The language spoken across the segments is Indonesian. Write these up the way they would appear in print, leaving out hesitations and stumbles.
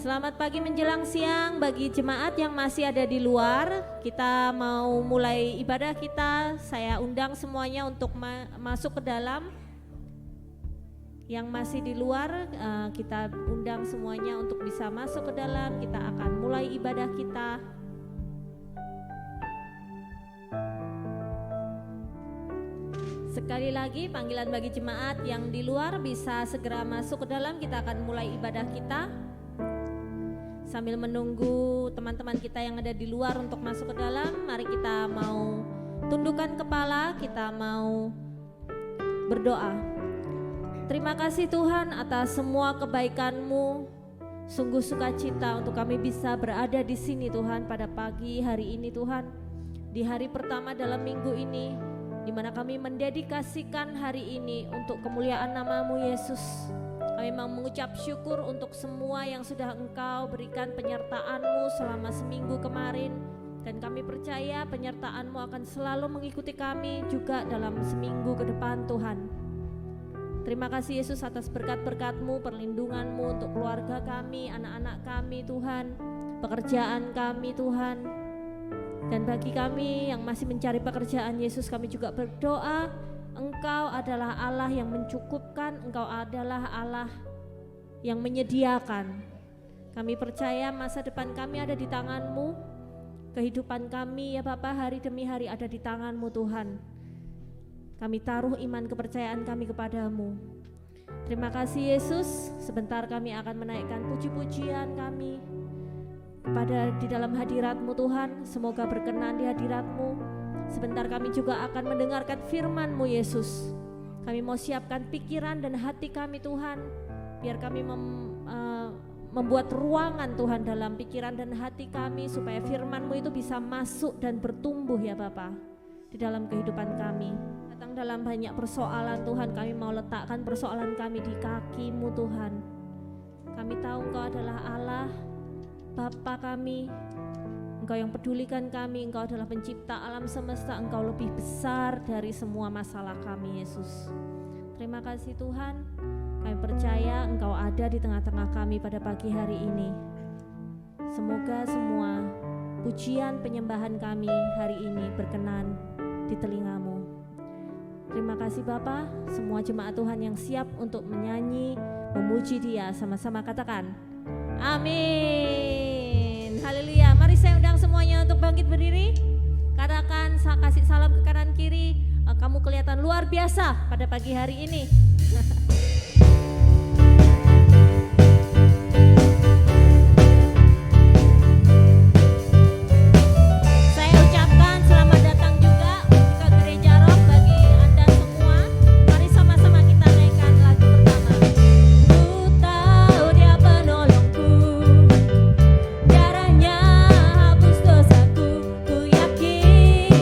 Selamat pagi menjelang siang bagi jemaat yang masih ada di luar. Kita mau mulai ibadah kita. Saya undang semuanya untuk masuk ke dalam. Yang masih di luar, kita undang semuanya untuk bisa masuk ke dalam. Kita akan mulai ibadah kita. Sekali lagi panggilan bagi jemaat yang di luar bisa segera masuk ke dalam. Kita akan mulai ibadah kita. Sambil menunggu teman-teman kita yang ada di luar untuk masuk ke dalam, mari kita mau tundukkan kepala, kita mau berdoa. Terima kasih Tuhan atas semua kebaikan-Mu. Sungguh sukacita untuk kami bisa berada di sini Tuhan pada pagi hari ini Tuhan. Di hari pertama dalam minggu ini, di mana kami mendedikasikan hari ini untuk kemuliaan nama-Mu Yesus. Kami mau mengucap syukur untuk semua yang sudah Engkau berikan penyertaan-Mu selama seminggu kemarin. Dan kami percaya penyertaan-Mu akan selalu mengikuti kami juga dalam seminggu ke depan Tuhan. Terima kasih Yesus atas berkat-berkat-Mu, perlindungan-Mu untuk keluarga kami, anak-anak kami Tuhan, pekerjaan kami Tuhan. Dan bagi kami yang masih mencari pekerjaan Yesus, kami juga berdoa Engkau adalah Allah yang mencukupkan, Engkau adalah Allah yang menyediakan. Kami percaya masa depan kami ada di tangan-Mu, kehidupan kami ya Bapa hari demi hari ada di tangan-Mu Tuhan. Kami taruh iman kepercayaan kami kepada-Mu. Terima kasih Yesus, sebentar kami akan menaikkan puji-pujian kami kepada di dalam hadirat-Mu Tuhan, semoga berkenan di hadirat-Mu. Sebentar kami juga akan mendengarkan firman-Mu Yesus. Kami mau siapkan pikiran dan hati kami Tuhan, biar kami membuat ruangan Tuhan dalam pikiran dan hati kami, supaya firman-Mu itu bisa masuk dan bertumbuh ya Bapa di dalam kehidupan kami. Datang dalam banyak persoalan Tuhan, kami mau letakkan persoalan kami di kaki-Mu Tuhan. Kami tahu Engkau adalah Allah, Bapa kami, Engkau yang pedulikan kami, Engkau adalah pencipta alam semesta, Engkau lebih besar dari semua masalah kami Yesus. Terima kasih Tuhan, kami percaya Engkau ada di tengah-tengah kami pada pagi hari ini. Semoga semua pujian penyembahan kami hari ini berkenan di telinga-Mu. Terima kasih Bapa, semua jemaat Tuhan yang siap untuk menyanyi, memuji Dia, sama-sama katakan amin. Haleluya. Mari saya undang semuanya untuk bangkit berdiri. Katakan, kasih salam ke kanan kiri. Kamu kelihatan luar biasa pada pagi hari ini. Saya ucapkan selamat datang juga ke Gereja Rock bagi Anda semua. Mari sama-sama kita naikkan lagu pertama. Ku tahu Dia penolongku, darahnya hapus dosaku. Ku yakin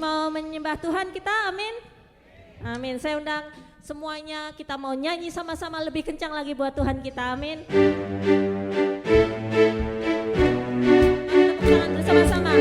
mau menyembah Tuhan kita, amin. Amin. Saya undang semuanya, kita mau nyanyi sama-sama lebih kencang lagi buat Tuhan kita, amin. Tepuk tangan bersama-sama.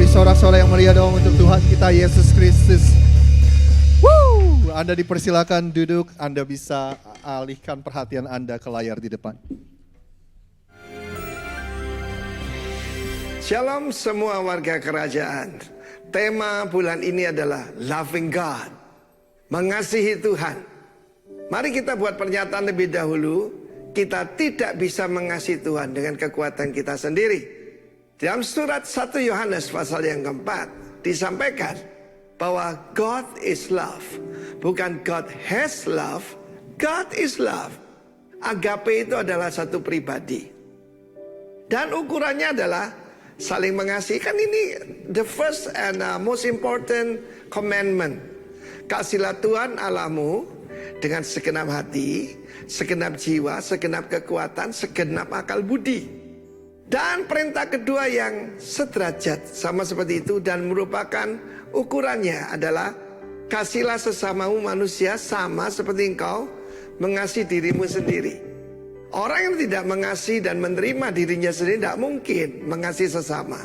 Sorak-sorai yang meriah dong untuk Tuhan kita Yesus Kristus. Anda dipersilakan duduk, Anda bisa alihkan perhatian Anda ke layar di depan. Shalom semua warga kerajaan. Tema bulan ini adalah Loving God, mengasihi Tuhan. Mari kita buat pernyataan lebih dahulu. Kita tidak bisa mengasihi Tuhan dengan kekuatan kita sendiri. Dalam surat 1 Yohanes pasal yang keempat disampaikan bahwa God is love. Bukan God has love, God is love. Agape itu adalah satu pribadi. Dan ukurannya adalah saling mengasihi. Kan ini the first and most important commandment. Kasihlah Tuhan Allahmu dengan segenap hati, segenap jiwa, segenap kekuatan, segenap akal budi. Dan perintah kedua yang sederajat sama seperti itu dan merupakan ukurannya adalah kasihlah sesamamu manusia sama seperti engkau mengasihi dirimu sendiri. Orang yang tidak mengasihi dan menerima dirinya sendiri tidak mungkin mengasihi sesama.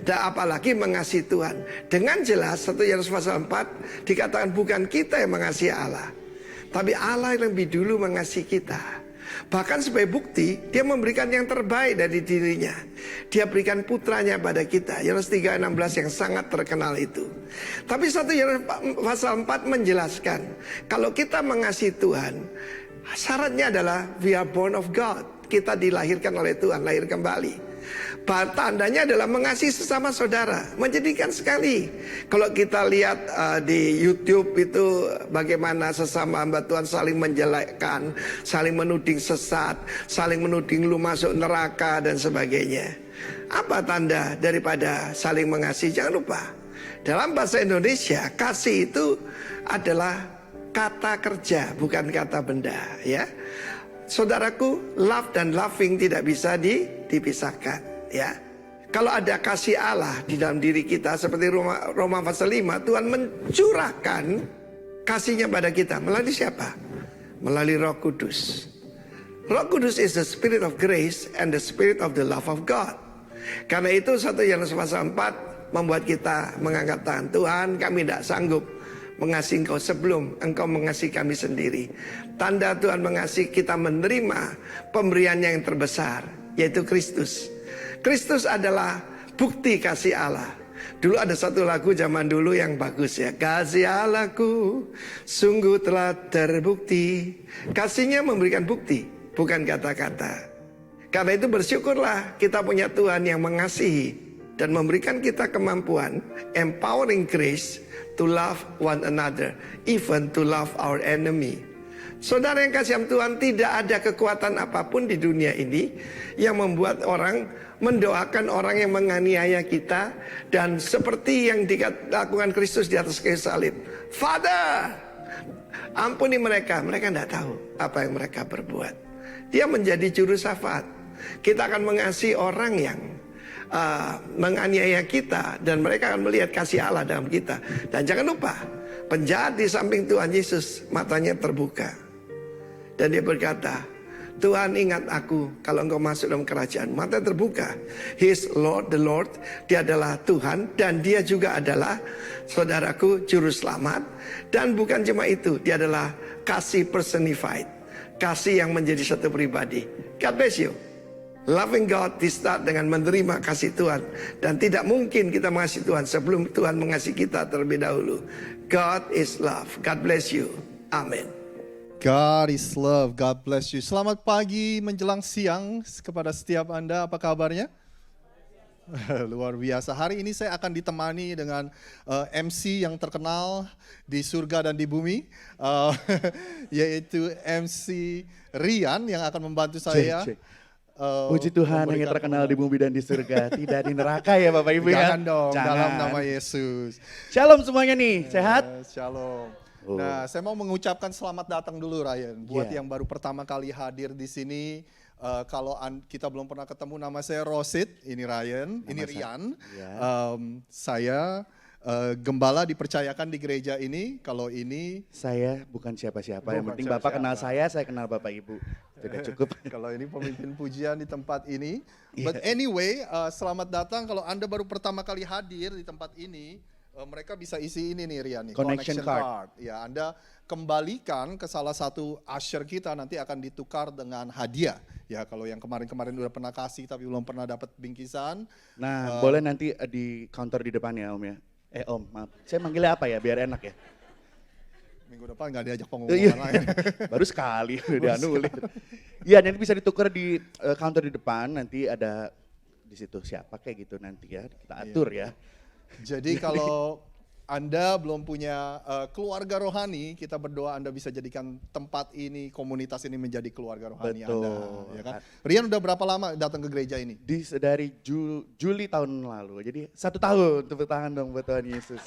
Dan apalagi mengasihi Tuhan. Dengan jelas 1 Yohanes pasal 4 dikatakan bukan kita yang mengasihi Allah, tapi Allah yang lebih dulu mengasihi kita. Bahkan sebagai bukti dia memberikan yang terbaik dari dirinya. Dia berikan putranya pada kita. Yohanes 3:16 yang sangat terkenal itu. Tapi 1 Yohanes pasal 4 menjelaskan kalau kita mengasihi Tuhan, syaratnya adalah we are born of God. Kita dilahirkan oleh Tuhan, lahir kembali. Tandanya adalah mengasihi sesama saudara. Menjadikan sekali. Kalau kita lihat di YouTube itu bagaimana sesama hamba Tuhan saling menjelekkan, saling menuding sesat, saling menuding lu masuk neraka dan sebagainya. Apa tanda daripada saling mengasihi? Jangan lupa, dalam bahasa Indonesia kasih itu adalah kata kerja, bukan kata benda, ya. Saudaraku, love dan loving tidak bisa dipisahkan. Ya, kalau ada kasih Allah di dalam diri kita seperti Roma pasal 5, Tuhan mencurahkan kasihnya pada kita melalui siapa? Melalui Roh Kudus. Roh Kudus is the spirit of grace and the spirit of the love of God. Karena itu 1 Yohanes pasal 4 membuat kita mengangkat tangan. Tuhan, kami tidak sanggup mengasihi Engkau sebelum Engkau mengasihi kami sendiri. Tanda Tuhan mengasihi kita menerima pemberiannya yang terbesar, yaitu Kristus. Kristus adalah bukti kasih Allah. Dulu ada satu lagu zaman dulu yang bagus ya. Kasih Allahku sungguh telah terbukti. Kasihnya memberikan bukti, bukan kata-kata. Karena itu bersyukurlah kita punya Tuhan yang mengasihi dan memberikan kita kemampuan, empowering grace to love one another, even to love our enemy. Saudara yang kasihan Tuhan, tidak ada kekuatan apapun di dunia ini yang membuat orang mendoakan orang yang menganiaya kita. Dan seperti yang dilakukan Kristus di atas kayu salib, Father, ampuni mereka, mereka tidak tahu apa yang mereka berbuat. Dia menjadi juru syafaat. Kita akan mengasihi orang yang menganiaya kita, dan mereka akan melihat kasih Allah dalam kita. Dan jangan lupa, penjahat di samping Tuhan Yesus matanya terbuka. Dan dia berkata, Tuhan ingat aku kalau engkau masuk dalam kerajaan. Mata terbuka. He is Lord, the Lord. Dia adalah Tuhan. Dan dia juga adalah, saudaraku, juru selamat. Dan bukan cuma itu, dia adalah kasih personified. Kasih yang menjadi satu pribadi. God bless you. Loving God di start dengan menerima kasih Tuhan. Dan tidak mungkin kita mengasihi Tuhan sebelum Tuhan mengasihi kita terlebih dahulu. God is love. God bless you. Amin. God is love. God bless you. Selamat pagi menjelang siang kepada setiap Anda. Apa kabarnya? Luar biasa. Hari ini saya akan ditemani dengan MC yang terkenal di surga dan di bumi, yaitu MC Rian yang akan membantu saya. Puji Tuhan yang terkenal di bumi dan di surga, tidak di neraka ya Bapak Ibu ya. Jangan dong, dalam nama Yesus. Shalom semuanya nih, sehat? Shalom. Nah, saya mau mengucapkan selamat datang dulu Ryan. Buat yang baru pertama kali hadir di sini, kalau kita belum pernah ketemu, nama saya Rosid, ini Ryan, ini Rian. Saya gembala dipercayakan di gereja ini. Kalau ini saya bukan siapa-siapa, yang penting Bapak kenal saya kenal Bapak Ibu. Sudah cukup. Kalau ini pemimpin pujian di tempat ini. But anyway, selamat datang. Kalau Anda baru pertama kali hadir di tempat ini, mereka bisa isi ini nih Rian, nih, connection card. Ya, Anda kembalikan ke salah satu usher kita, nanti akan ditukar dengan hadiah. Ya, kalau yang kemarin-kemarin udah pernah kasih tapi belum pernah dapat bingkisan. Nah, boleh nanti di counter di depan ya Om ya. Om, maaf. Saya manggilnya apa ya biar enak ya? Minggu depan nggak diajak pengumuman lain. Baru sekali udah nulis. Iya, nanti bisa ditukar di counter di depan, nanti ada di situ siapa kayak gitu nanti ya, kita atur ya. Jadi kalau Anda belum punya keluarga rohani, kita berdoa Anda bisa jadikan tempat ini, komunitas ini menjadi keluarga rohani Anda. Ya kan? Rian udah berapa lama datang ke gereja ini? Dari Juli tahun lalu, jadi 1 tahun, tepuk tangan dong buat Tuhan Yesus.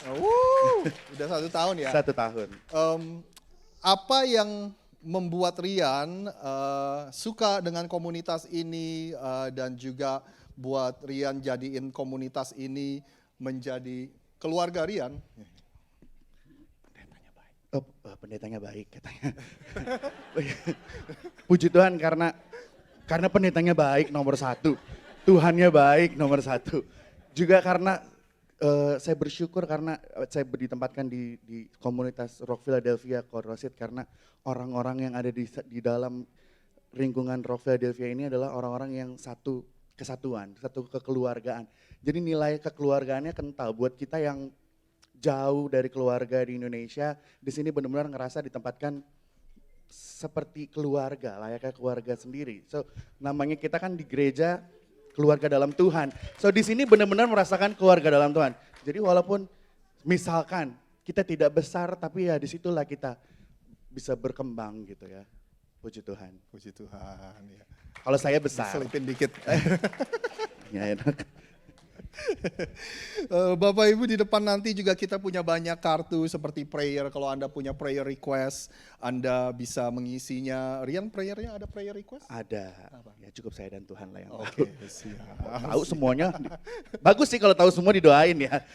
Udah 1 tahun ya? 1 tahun. apa yang membuat Rian suka dengan komunitas ini dan juga buat Rian jadiin komunitas ini menjadi keluarga Rian? Oh, pendetanya baik katanya. Puji Tuhan karena pendetanya baik nomor satu. Tuhannya baik nomor satu. Juga karena saya bersyukur karena saya ditempatkan di komunitas Rock Philadelphia Korosit karena orang-orang yang ada di dalam lingkungan Rock Philadelphia ini adalah orang-orang yang satu kesatuan, satu kekeluargaan. Jadi nilai kekeluargaannya kental buat kita yang jauh dari keluarga di Indonesia, di sini benar-benar ngerasa ditempatkan seperti keluarga, layaknya keluarga sendiri. So, namanya kita kan di gereja keluarga dalam Tuhan. So, di sini benar-benar merasakan keluarga dalam Tuhan. Jadi walaupun misalkan kita tidak besar, tapi ya disitulah kita bisa berkembang gitu ya. Puji Tuhan. Puji Tuhan. Ya. Kalau saya besar. Selipin dikit. Ya, enak. Bapak Ibu di depan nanti juga kita punya banyak kartu seperti prayer. Kalau Anda punya prayer request, Anda bisa mengisinya. Rian, prayernya ada prayer request? Ada. Ya cukup saya dan Tuhan lah yang Oke, tahu. siap. Tahu semuanya. Bagus sih kalau tahu semua didoain ya.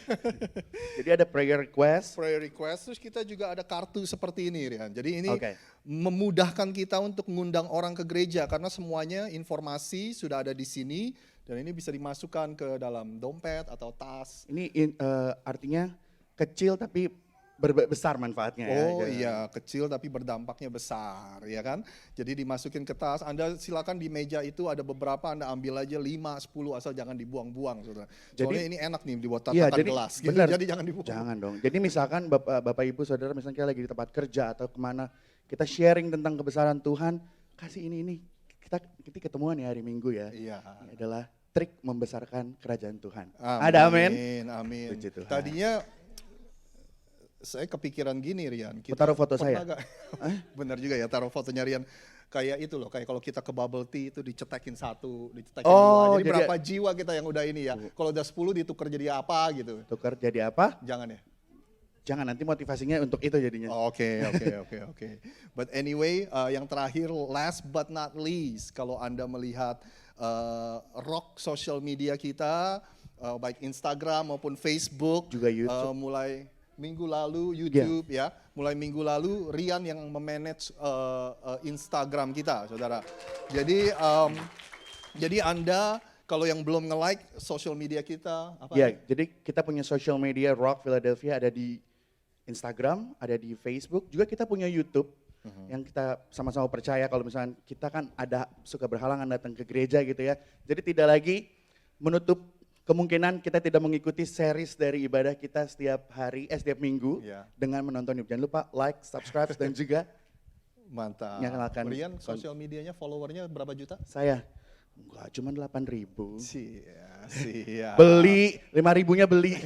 Jadi ada prayer request. Prayer request, terus kita juga ada kartu seperti ini Rian. Jadi ini Oke. memudahkan kita untuk mengundang orang ke gereja karena semuanya informasi sudah ada di sini. Dan ini bisa dimasukkan ke dalam dompet atau tas. Ini artinya kecil tapi besar manfaatnya ya. Oh iya, kecil tapi berdampaknya besar, ya kan? Jadi dimasukin ke tas, Anda silakan di meja itu ada beberapa, Anda ambil aja 5, 10 asal jangan dibuang-buang. Soalnya Jadi- ini enak nih dibuat Iya, tatakan jadi gelas, gitu. benar. Jadi jangan dibuang. Jangan dong. Jadi misalkan Bapak Ibu Saudara misalnya kita lagi di tempat kerja atau kemana, kita sharing tentang kebesaran Tuhan, kasih ini. Kita ketemuan ya hari Minggu ya. Iya. Ini adalah trik membesarkan kerajaan Tuhan. Amin, Ada amin. Amin. Puji Tuhan. Tadinya saya kepikiran gini Rian. Taruh foto pernah saya? nggak- Benar juga ya, taruh fotonya Rian. Kayak itu loh, kayak kalau kita ke bubble tea itu dicetekin 1, dicetekin 2. Oh, Jadi jadi- berapa jiwa kita yang udah ini ya. Kalau udah 10 ditukar jadi apa gitu. Tukar jadi apa? Jangan ya. Jangan, nanti motivasinya untuk itu jadinya. Oke. But anyway, yang terakhir, last but not least, kalau Anda melihat rock social media kita, baik Instagram maupun Facebook, Juga YouTube. mulai minggu lalu YouTube ya, mulai minggu lalu Rian yang memanage Instagram kita, saudara. Jadi Anda kalau yang belum nge-like social media kita, apa? Ya, jadi kita punya social media Rock Philadelphia ada di Instagram, ada di Facebook, juga kita punya YouTube yang kita sama-sama percaya kalau misalnya kita kan ada suka berhalangan datang ke gereja gitu ya. Jadi tidak lagi menutup kemungkinan kita tidak mengikuti series dari ibadah kita setiap minggu Iya. dengan menonton YouTube. Jangan lupa like, subscribe dan juga Mantap. Nyalakan Rian social medianya followernya berapa juta? saya enggak cuma 8.000. Siap. Beli 5.000-nya beli.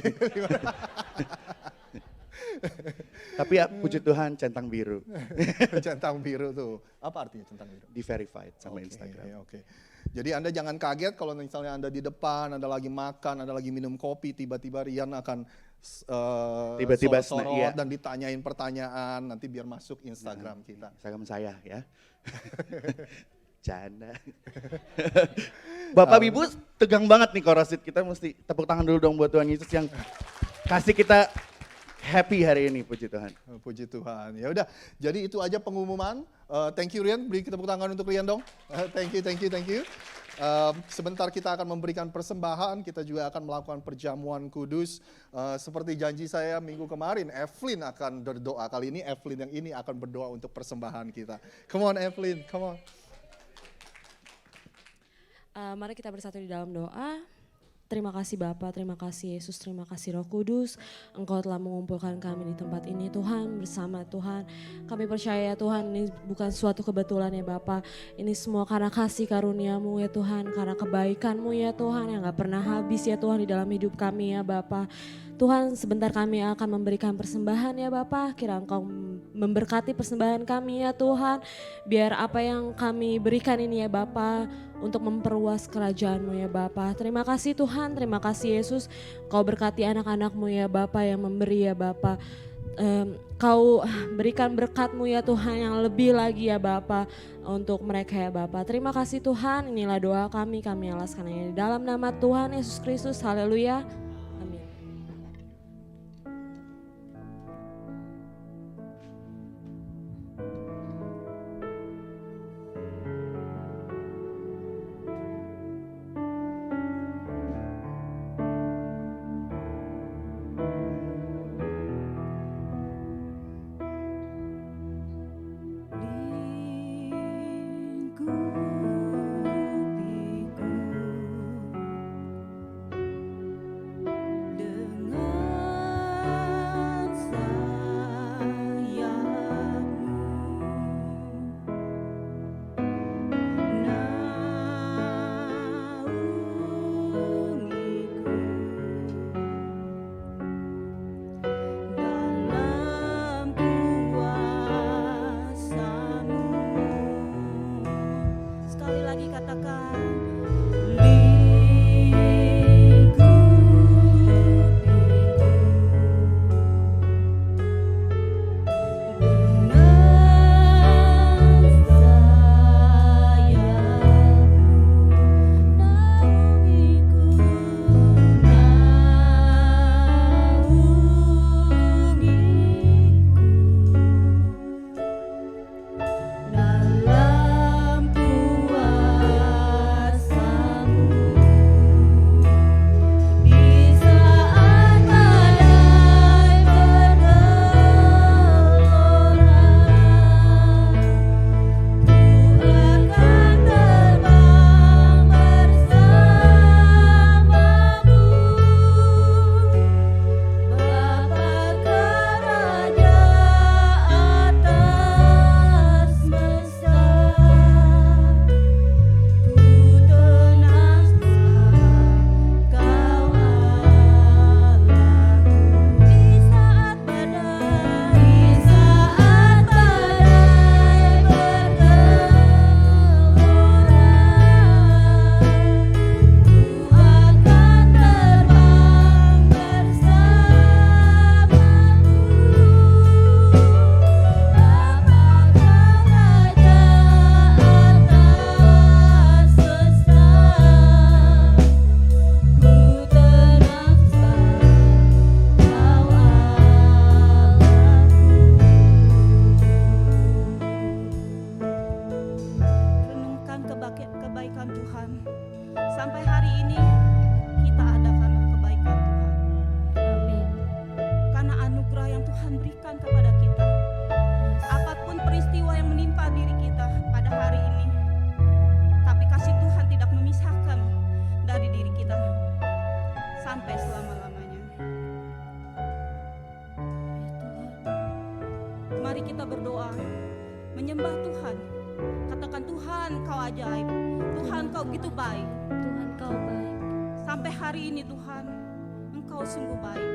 Tapi ya puji Tuhan centang biru. Centang biru tuh. Apa artinya centang biru? Di verified sama Oke, Instagram. Oke. Jadi Anda jangan kaget kalau misalnya Anda di depan, Anda lagi makan, Anda lagi minum kopi, tiba-tiba Rian akan Tiba-tiba sorot iya. dan ditanyain pertanyaan, nanti biar masuk Instagram kita. Instagram saya ya. Canda. Bapak Ibu tegang banget nih Korosit. Kita mesti tepuk tangan dulu dong buat Tuhan Yesus yang kasih kita happy hari ini, puji Tuhan. Puji Tuhan. Ya udah, jadi itu aja pengumuman. Thank you Rian, beri tepuk tangan untuk Rian dong. Thank you. Sebentar kita akan memberikan persembahan, kita juga akan melakukan perjamuan kudus. Seperti janji saya minggu kemarin, Evelyn akan berdoa. Kali ini Evelyn yang ini akan berdoa untuk persembahan kita. Come on Evelyn, come on. Mari kita bersatu di dalam doa. Terima kasih Bapa, terima kasih Yesus, terima kasih Roh Kudus. Engkau telah mengumpulkan kami di tempat ini Tuhan, bersama Tuhan. Kami percaya Tuhan ini bukan suatu kebetulan ya Bapa. Ini semua karena kasih karunia-Mu ya Tuhan, karena kebaikan-Mu ya Tuhan yang gak pernah habis ya Tuhan di dalam hidup kami ya Bapa. Tuhan sebentar kami akan memberikan persembahan ya Bapa, kira Engkau memberkati persembahan kami ya Tuhan. Biar apa yang kami berikan ini ya Bapa untuk memperluas kerajaan-Mu ya Bapa. Terima kasih Tuhan, terima kasih Yesus. Kau berkati anak-anak-Mu ya Bapa yang memberi ya Bapa. Kau berikan berkat-Mu ya Tuhan yang lebih lagi ya Bapa untuk mereka ya Bapa. Terima kasih Tuhan, inilah doa kami alaskan di dalam nama Tuhan Yesus Kristus. Haleluya. Amin. Sekali lagi katakan, dalam Mari kita berdoa, menyembah Tuhan. Katakan, Tuhan Kau ajaib, Tuhan Kau begitu baik. Tuhan Kau baik. Sampai hari ini Tuhan, Engkau sungguh baik.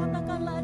Katakan,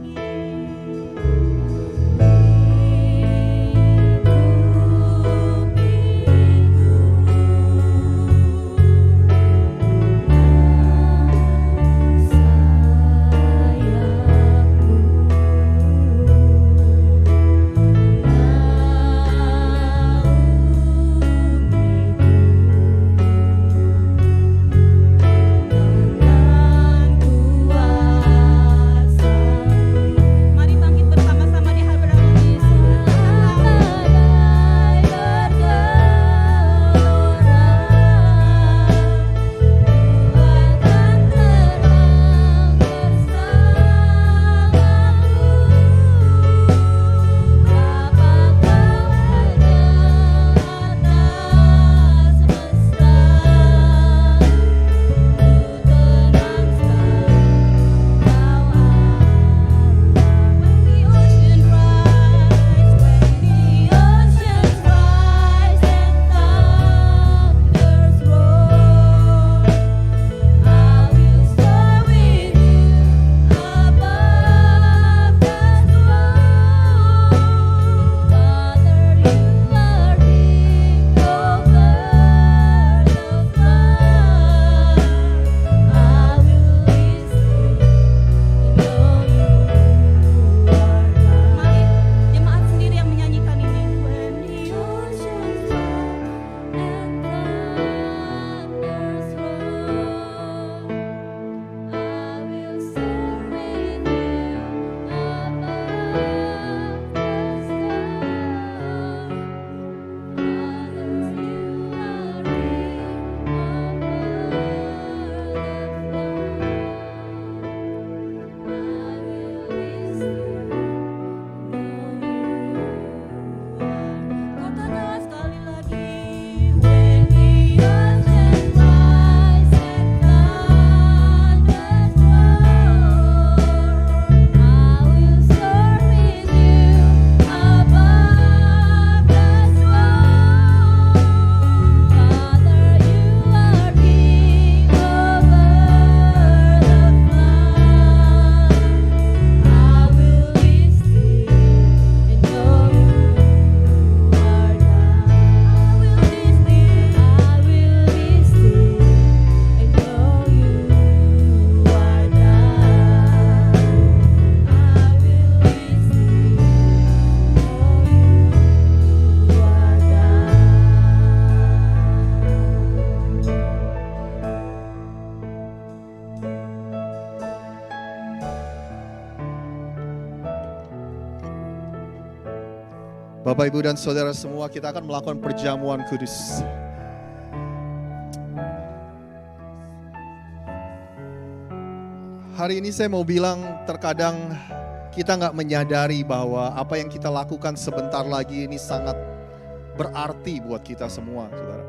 Bapak, Ibu, dan Saudara semua, kita akan melakukan perjamuan kudus. Hari ini saya mau bilang, terkadang kita nggak menyadari bahwa apa yang kita lakukan sebentar lagi ini sangat berarti buat kita semua, saudara.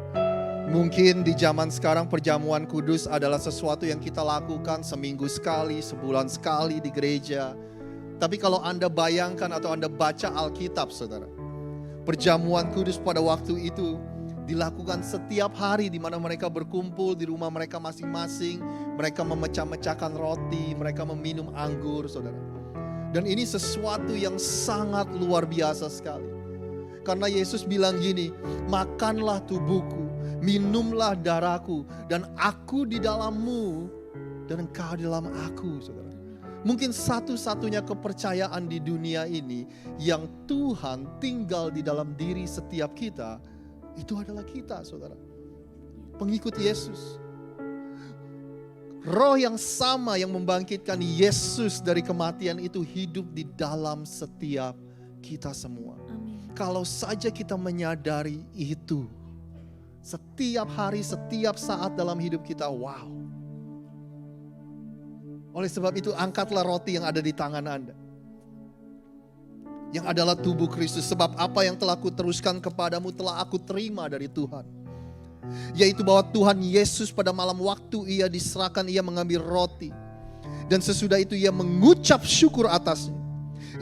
Mungkin di zaman sekarang perjamuan kudus adalah sesuatu yang kita lakukan seminggu sekali, sebulan sekali di gereja. Tapi kalau Anda bayangkan atau Anda baca Alkitab, saudara, perjamuan kudus pada waktu itu dilakukan setiap hari di mana mereka berkumpul di rumah mereka masing-masing. Mereka memecah-mecahkan roti, mereka meminum anggur, saudara. Dan ini sesuatu yang sangat luar biasa sekali. Karena Yesus bilang gini, makanlah tubuhku, minumlah darahku, dan aku di dalammu, dan engkau di dalam aku, saudara. Mungkin satu-satunya kepercayaan di dunia ini yang Tuhan tinggal di dalam diri setiap kita, itu adalah kita, saudara. Pengikut Yesus. Roh yang sama yang membangkitkan Yesus dari kematian itu hidup di dalam setiap kita semua. Amin. Kalau saja kita menyadari itu, setiap hari, setiap saat dalam hidup kita, wow. Oleh sebab itu, angkatlah roti yang ada di tangan Anda. Yang adalah tubuh Kristus. Sebab apa yang telah kuteruskan kepadamu telah aku terima dari Tuhan. Yaitu bahwa Tuhan Yesus pada malam waktu ia diserahkan, ia mengambil roti. Dan sesudah itu ia mengucap syukur atasnya.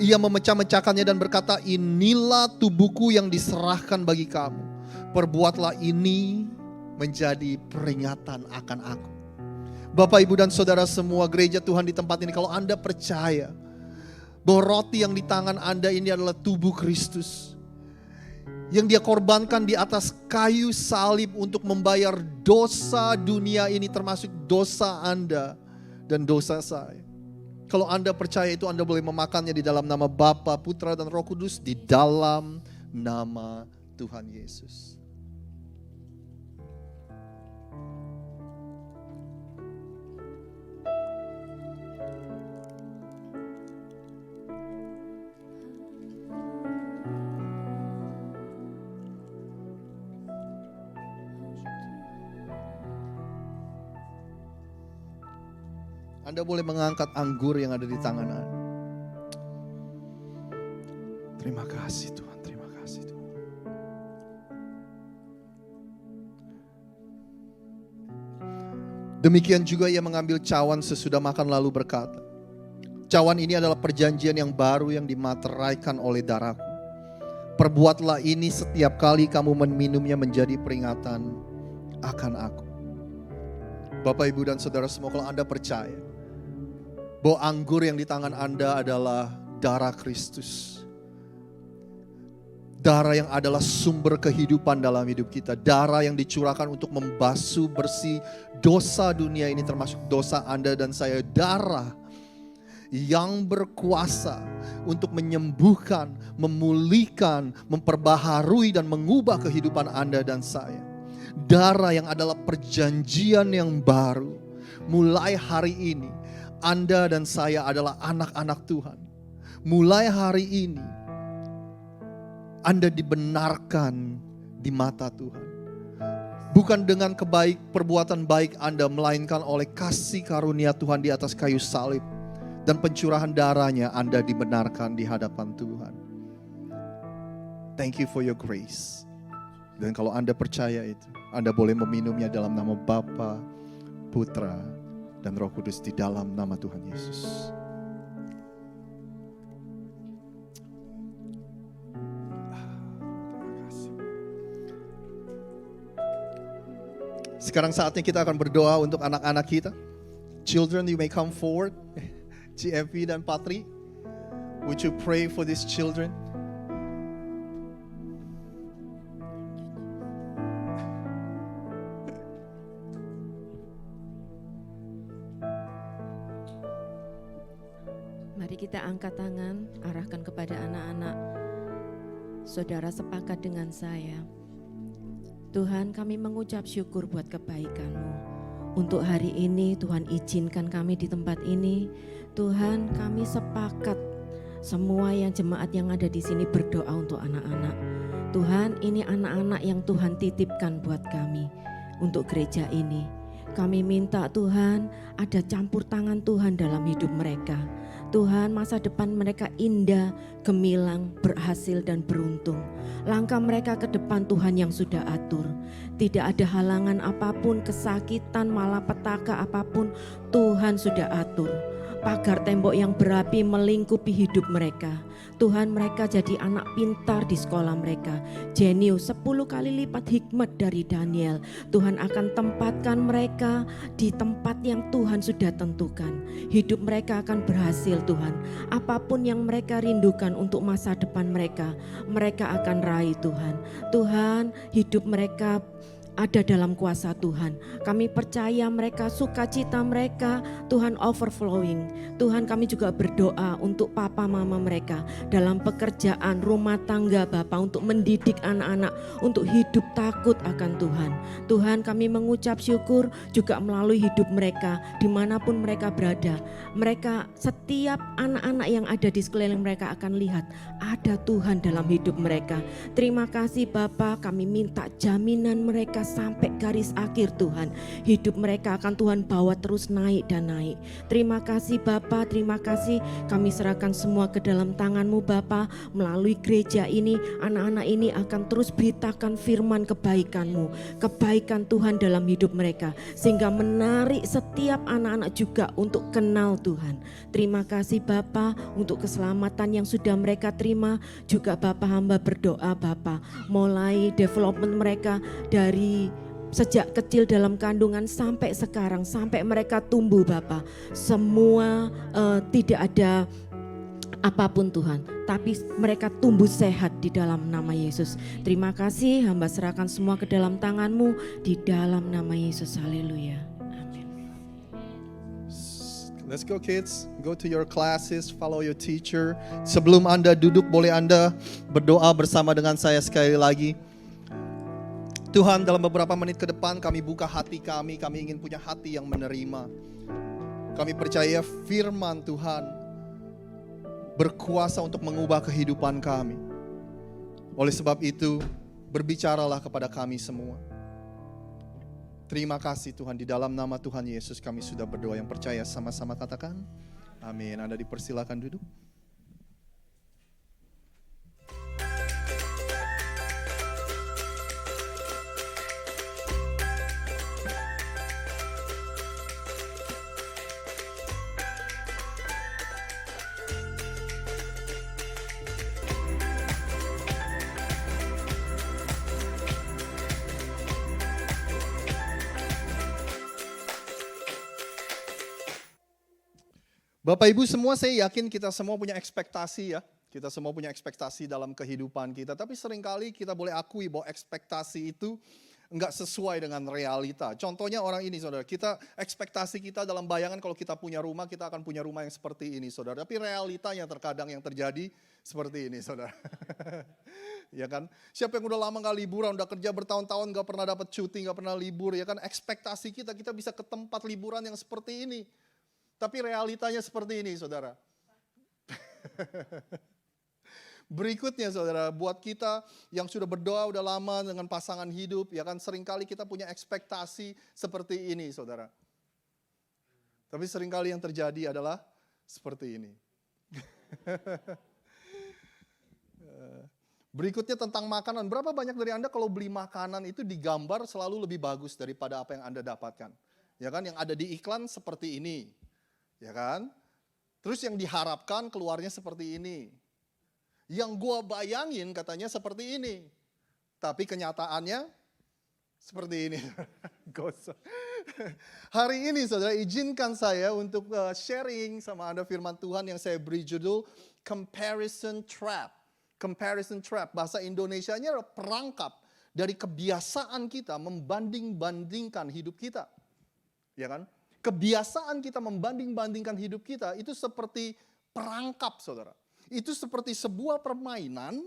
Ia memecah-mecahkannya dan berkata, inilah tubuhku yang diserahkan bagi kamu. Perbuatlah ini menjadi peringatan akan aku. Bapak, Ibu, dan Saudara semua, gereja Tuhan di tempat ini, kalau Anda percaya bahwa roti yang di tangan Anda ini adalah tubuh Kristus, yang dia korbankan di atas kayu salib untuk membayar dosa dunia ini, termasuk dosa Anda dan dosa saya. Kalau Anda percaya itu, Anda boleh memakannya di dalam nama Bapa, Putra, dan Roh Kudus, di dalam nama Tuhan Yesus. Anda boleh mengangkat anggur yang ada di tangan Anda. Terima kasih Tuhan, terima kasih Tuhan. Demikian juga ia mengambil cawan sesudah makan lalu berkata, cawan ini adalah perjanjian yang baru yang dimateraikan oleh darahku. Perbuatlah ini setiap kali kamu meminumnya menjadi peringatan akan aku. Bapak, Ibu, dan Saudara semua, kalau Anda percaya bahwa anggur yang di tangan Anda adalah darah Kristus. Darah yang adalah sumber kehidupan dalam hidup kita. Darah yang dicurahkan untuk membasuh bersih dosa dunia ini, termasuk dosa Anda dan saya. Darah yang berkuasa untuk menyembuhkan, memulihkan, memperbaharui dan mengubah kehidupan Anda dan saya. Darah yang adalah perjanjian yang baru. Mulai hari ini Anda dan saya adalah anak-anak Tuhan. Mulai hari ini Anda dibenarkan di mata Tuhan. Bukan dengan perbuatan baik Anda, melainkan oleh kasih karunia Tuhan di atas kayu salib dan pencurahan darahnya Anda dibenarkan di hadapan Tuhan. Thank you for your grace. Dan kalau Anda percaya itu, Anda boleh meminumnya dalam nama Bapa, Putra, dan Roh Kudus, di dalam nama Tuhan Yesus. Terima kasih. Sekarang saatnya kita akan berdoa untuk anak-anak kita. Children, you may come forward. GFP dan Patri, would you pray for these children? Mari kita angkat tangan, arahkan kepada anak-anak. Saudara sepakat dengan saya. Tuhan, kami mengucap syukur buat kebaikan-Mu. Untuk hari ini Tuhan izinkan kami di tempat ini. Tuhan, kami sepakat semua yang jemaat yang ada di sini berdoa untuk anak-anak. Tuhan, ini anak-anak yang Tuhan titipkan buat kami untuk gereja ini. Kami minta Tuhan ada campur tangan Tuhan dalam hidup mereka. Tuhan, masa depan mereka indah, gemilang, berhasil dan beruntung. Langkah mereka ke depan Tuhan yang sudah atur. Tidak ada halangan apapun, kesakitan, malapetaka apapun, Tuhan sudah atur. Pagar tembok yang berapi melingkupi hidup mereka. Tuhan, mereka jadi anak pintar di sekolah mereka. Jenius 10 kali lipat hikmat dari Daniel. Tuhan akan tempatkan mereka di tempat yang Tuhan sudah tentukan. Hidup mereka akan berhasil Tuhan. Apapun yang mereka rindukan untuk masa depan mereka, mereka akan raih Tuhan. Tuhan, hidup mereka ada dalam kuasa Tuhan. Kami percaya mereka, sukacita mereka Tuhan overflowing. Tuhan, kami juga berdoa untuk papa mama mereka dalam pekerjaan, rumah tangga Bapa, untuk mendidik anak-anak untuk hidup takut akan Tuhan. Tuhan, kami mengucap syukur juga melalui hidup mereka dimanapun mereka berada. Mereka, setiap anak-anak yang ada di sekeliling mereka akan lihat ada Tuhan dalam hidup mereka. Terima kasih Bapa, kami minta jaminan mereka sampai garis akhir Tuhan. Hidup mereka akan Tuhan bawa terus naik dan naik. Terima kasih Bapa, terima kasih. Kami serahkan semua ke dalam tangan-Mu Bapa. Melalui gereja ini, anak-anak ini akan terus beritakan firman kebaikan-Mu, kebaikan Tuhan dalam hidup mereka, sehingga menarik setiap anak-anak juga untuk kenal Tuhan. Terima kasih Bapa untuk keselamatan yang sudah mereka terima. Juga Bapa, hamba berdoa Bapa, mulai development mereka dari sejak kecil dalam kandungan sampai sekarang, sampai mereka tumbuh Bapa, semua tidak ada apapun Tuhan, tapi mereka tumbuh sehat di dalam nama Yesus. Terima kasih, hamba serahkan semua ke dalam tangan-Mu di dalam nama Yesus. Haleluya. Let's go kids, go to your classes, follow your teacher. Sebelum Anda duduk, boleh Anda berdoa bersama dengan saya sekali lagi. Tuhan, dalam beberapa menit ke depan kami buka hati kami ingin punya hati yang menerima. Kami percaya firman Tuhan berkuasa untuk mengubah kehidupan kami. Oleh sebab itu, berbicaralah kepada kami semua. Terima kasih Tuhan, di dalam nama Tuhan Yesus kami sudah berdoa. Yang percaya sama-sama katakan amin. Anda dipersilakan duduk. Bapak Ibu semua, saya yakin kita semua punya ekspektasi ya. Kita semua punya ekspektasi dalam kehidupan kita. Tapi seringkali kita boleh akui bahwa ekspektasi itu enggak sesuai dengan realita. Contohnya orang ini saudara, ekspektasi kita dalam bayangan kalau kita punya rumah, kita akan punya rumah yang seperti ini saudara. Tapi realitanya terkadang yang terjadi seperti ini saudara. Ya kan? Siapa yang udah lama gak liburan, udah kerja bertahun-tahun gak pernah dapat cuti, gak pernah libur ya kan? Ekspektasi kita bisa ke tempat liburan yang seperti ini. Tapi realitanya seperti ini saudara. Berikutnya saudara, buat kita yang sudah berdoa udah lama dengan pasangan hidup, ya kan seringkali kita punya ekspektasi seperti ini saudara. Tapi seringkali yang terjadi adalah seperti ini. Berikutnya tentang makanan, berapa banyak dari Anda kalau beli makanan itu digambar selalu lebih bagus daripada apa yang Anda dapatkan. Ya kan, yang ada di iklan seperti ini. Ya kan? Terus yang diharapkan keluarnya seperti ini. Yang gua bayangin katanya seperti ini. Tapi kenyataannya seperti ini. Gosok. Hari ini saudara, izinkan saya untuk sharing sama Anda firman Tuhan yang saya beri judul Comparison Trap. Comparison Trap, bahasa Indonesianya adalah perangkap dari kebiasaan kita membanding-bandingkan hidup kita. Ya kan? Kebiasaan kita membanding-bandingkan hidup kita itu seperti perangkap saudara. Itu seperti sebuah permainan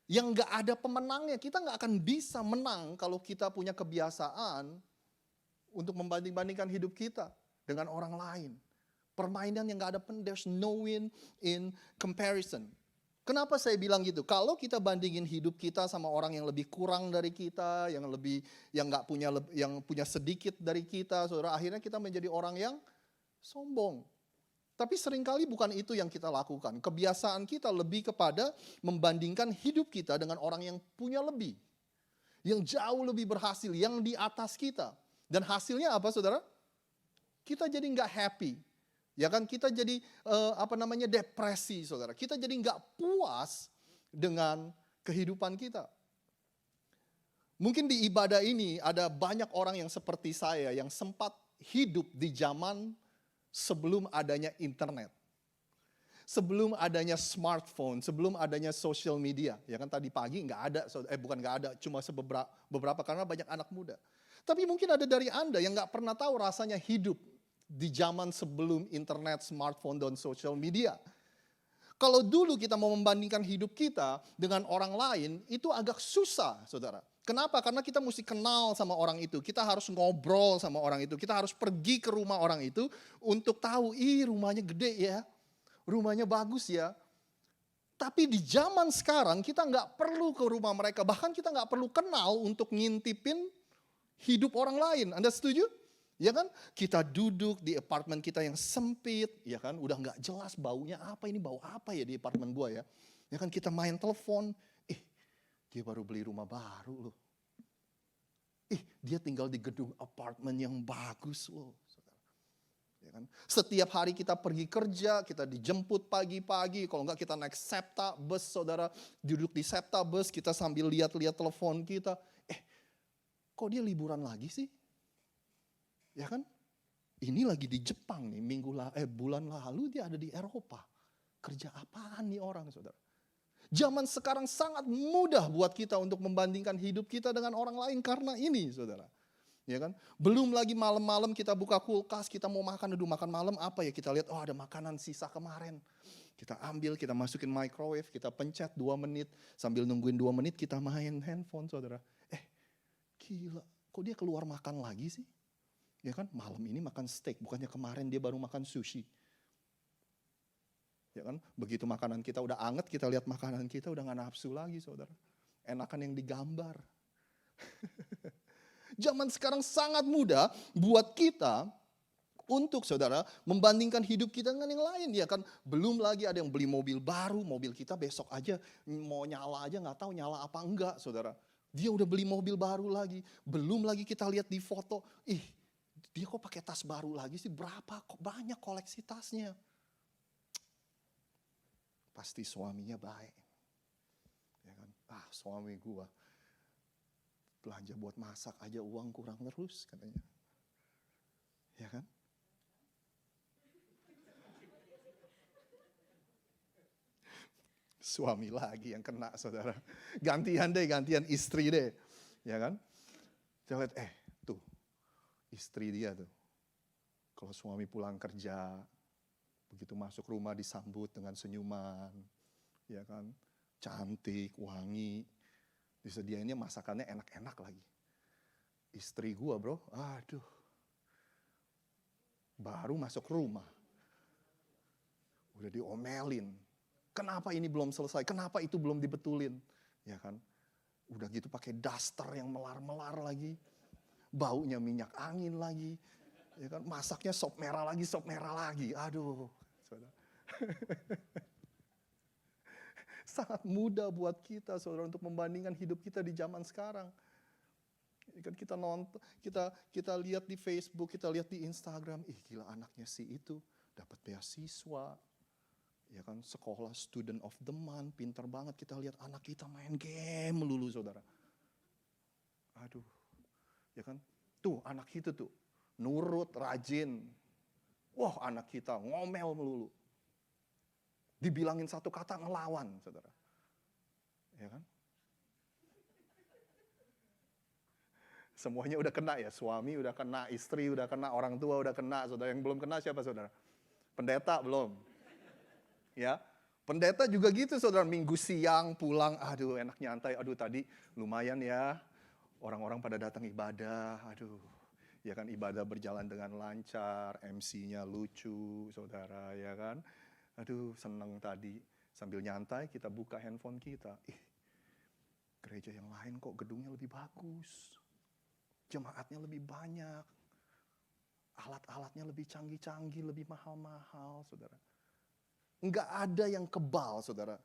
yang gak ada pemenangnya. Kita gak akan bisa menang kalau kita punya kebiasaan untuk membanding-bandingkan hidup kita dengan orang lain. Permainan yang gak ada there's no win in comparison. Kenapa saya bilang gitu? Kalau kita bandingin hidup kita sama orang yang lebih kurang dari kita, yang punya sedikit dari kita, saudara, akhirnya kita menjadi orang yang sombong. Tapi seringkali bukan itu yang kita lakukan. Kebiasaan kita lebih kepada membandingkan hidup kita dengan orang yang punya lebih. Yang jauh lebih berhasil, yang di atas kita. Dan hasilnya apa, saudara? Kita jadi nggak happy. Ya kan, kita jadi depresi, saudara. Kita jadi nggak puas dengan kehidupan kita. Mungkin di ibadah ini ada banyak orang yang seperti saya yang sempat hidup di zaman sebelum adanya internet. Sebelum adanya smartphone, sebelum adanya social media. Ya kan tadi pagi nggak ada, bukan nggak ada, cuma beberapa karena banyak anak muda. Tapi mungkin ada dari Anda yang nggak pernah tahu rasanya hidup di zaman sebelum internet, smartphone, dan social media. Kalau dulu kita mau membandingkan hidup kita dengan orang lain, itu agak susah, saudara. Kenapa? Karena kita mesti kenal sama orang itu. Kita harus ngobrol sama orang itu. Kita harus pergi ke rumah orang itu untuk tahu, rumahnya gede ya. Rumahnya bagus ya. Tapi di zaman sekarang kita nggak perlu ke rumah mereka. Bahkan kita nggak perlu kenal untuk ngintipin hidup orang lain. Anda setuju? Ya kan? Kita duduk di apartemen kita yang sempit. Ya kan? Udah nggak jelas baunya apa. Ini bau apa ya di apartemen gua ya. Ya kan? Kita main telepon. Dia baru beli rumah baru loh. Dia tinggal di gedung apartemen yang bagus loh. Ya kan? Setiap hari kita pergi kerja, kita dijemput pagi-pagi. Kalau enggak kita naik Septa bus, saudara. Duduk di Septa bus, kita sambil lihat-lihat telepon kita. Kok dia liburan lagi sih? Ya kan? Ini lagi di Jepang nih, bulan lalu dia ada di Eropa. Kerja apaan nih orang, saudara? Zaman sekarang sangat mudah buat kita untuk membandingkan hidup kita dengan orang lain karena ini, saudara. Ya kan? Belum lagi malam-malam kita buka kulkas, kita mau makan, makan malam apa ya? Kita lihat, ada makanan sisa kemarin. Kita ambil, kita masukin microwave, kita pencet 2 menit. Sambil nungguin 2 menit kita main handphone, saudara. Gila, kok dia keluar makan lagi sih? Ya kan, malam ini makan steak, bukannya kemarin dia baru makan sushi. Ya kan, begitu makanan kita udah anget, kita lihat makanan kita udah gak nafsu lagi, saudara. Enakan yang digambar. Zaman sekarang sangat mudah buat kita untuk, saudara, membandingkan hidup kita dengan yang lain. Ya kan, belum lagi ada yang beli mobil baru, mobil kita besok aja mau nyala aja nggak tahu nyala apa enggak, saudara. Dia udah beli mobil baru lagi. Belum lagi kita lihat di foto, dia kok pakai tas baru lagi sih? Berapa kok banyak koleksi tasnya? Pasti suaminya baik. Ya kan? Suami gua belanja buat masak aja uang kurang terus katanya. Ya kan? Suami lagi yang kena, saudara. Gantian istri deh. Ya kan? Kita lihat, tuh istri dia tuh. Kalau suami pulang kerja, begitu masuk rumah disambut dengan senyuman. Ya kan? Cantik, wangi. Disediainnya masakannya enak-enak lagi. Istri gua bro, baru masuk rumah. Udah diomelin. Kenapa ini belum selesai? Kenapa itu belum dibetulin? Ya kan? Udah gitu pakai daster yang melar-melar lagi. Baunya minyak angin lagi. Ya kan? Masaknya sop merah lagi. Aduh. Saudara. Sangat mudah buat kita, saudara, untuk membandingkan hidup kita di zaman sekarang. Kan kita nonton, kita lihat di Facebook, kita lihat di Instagram, gila anaknya si itu dapat beasiswa. Ya kan, sekolah student of the month, pintar banget. Kita lihat anak kita main game melulu, saudara. Aduh, ya kan, tuh anak itu tuh, nurut, rajin. Wah, anak kita ngomel melulu. Dibilangin satu kata ngelawan, saudara. Ya kan? Semuanya udah kena ya, suami udah kena, istri udah kena, orang tua udah kena, saudara. Yang belum kena siapa, saudara? Pendeta belum. Ya, pendeta juga gitu, saudara. Minggu siang pulang, aduh enak nyantai, aduh tadi lumayan ya. Orang-orang pada datang ibadah, aduh. Ya kan, ibadah berjalan dengan lancar, MC-nya lucu, saudara, ya kan. Aduh, seneng tadi. Sambil nyantai kita buka handphone kita. Gereja yang lain kok gedungnya lebih bagus. Jemaatnya lebih banyak. Alat-alatnya lebih canggih-canggih, lebih mahal-mahal, saudara. Enggak ada yang kebal, saudara.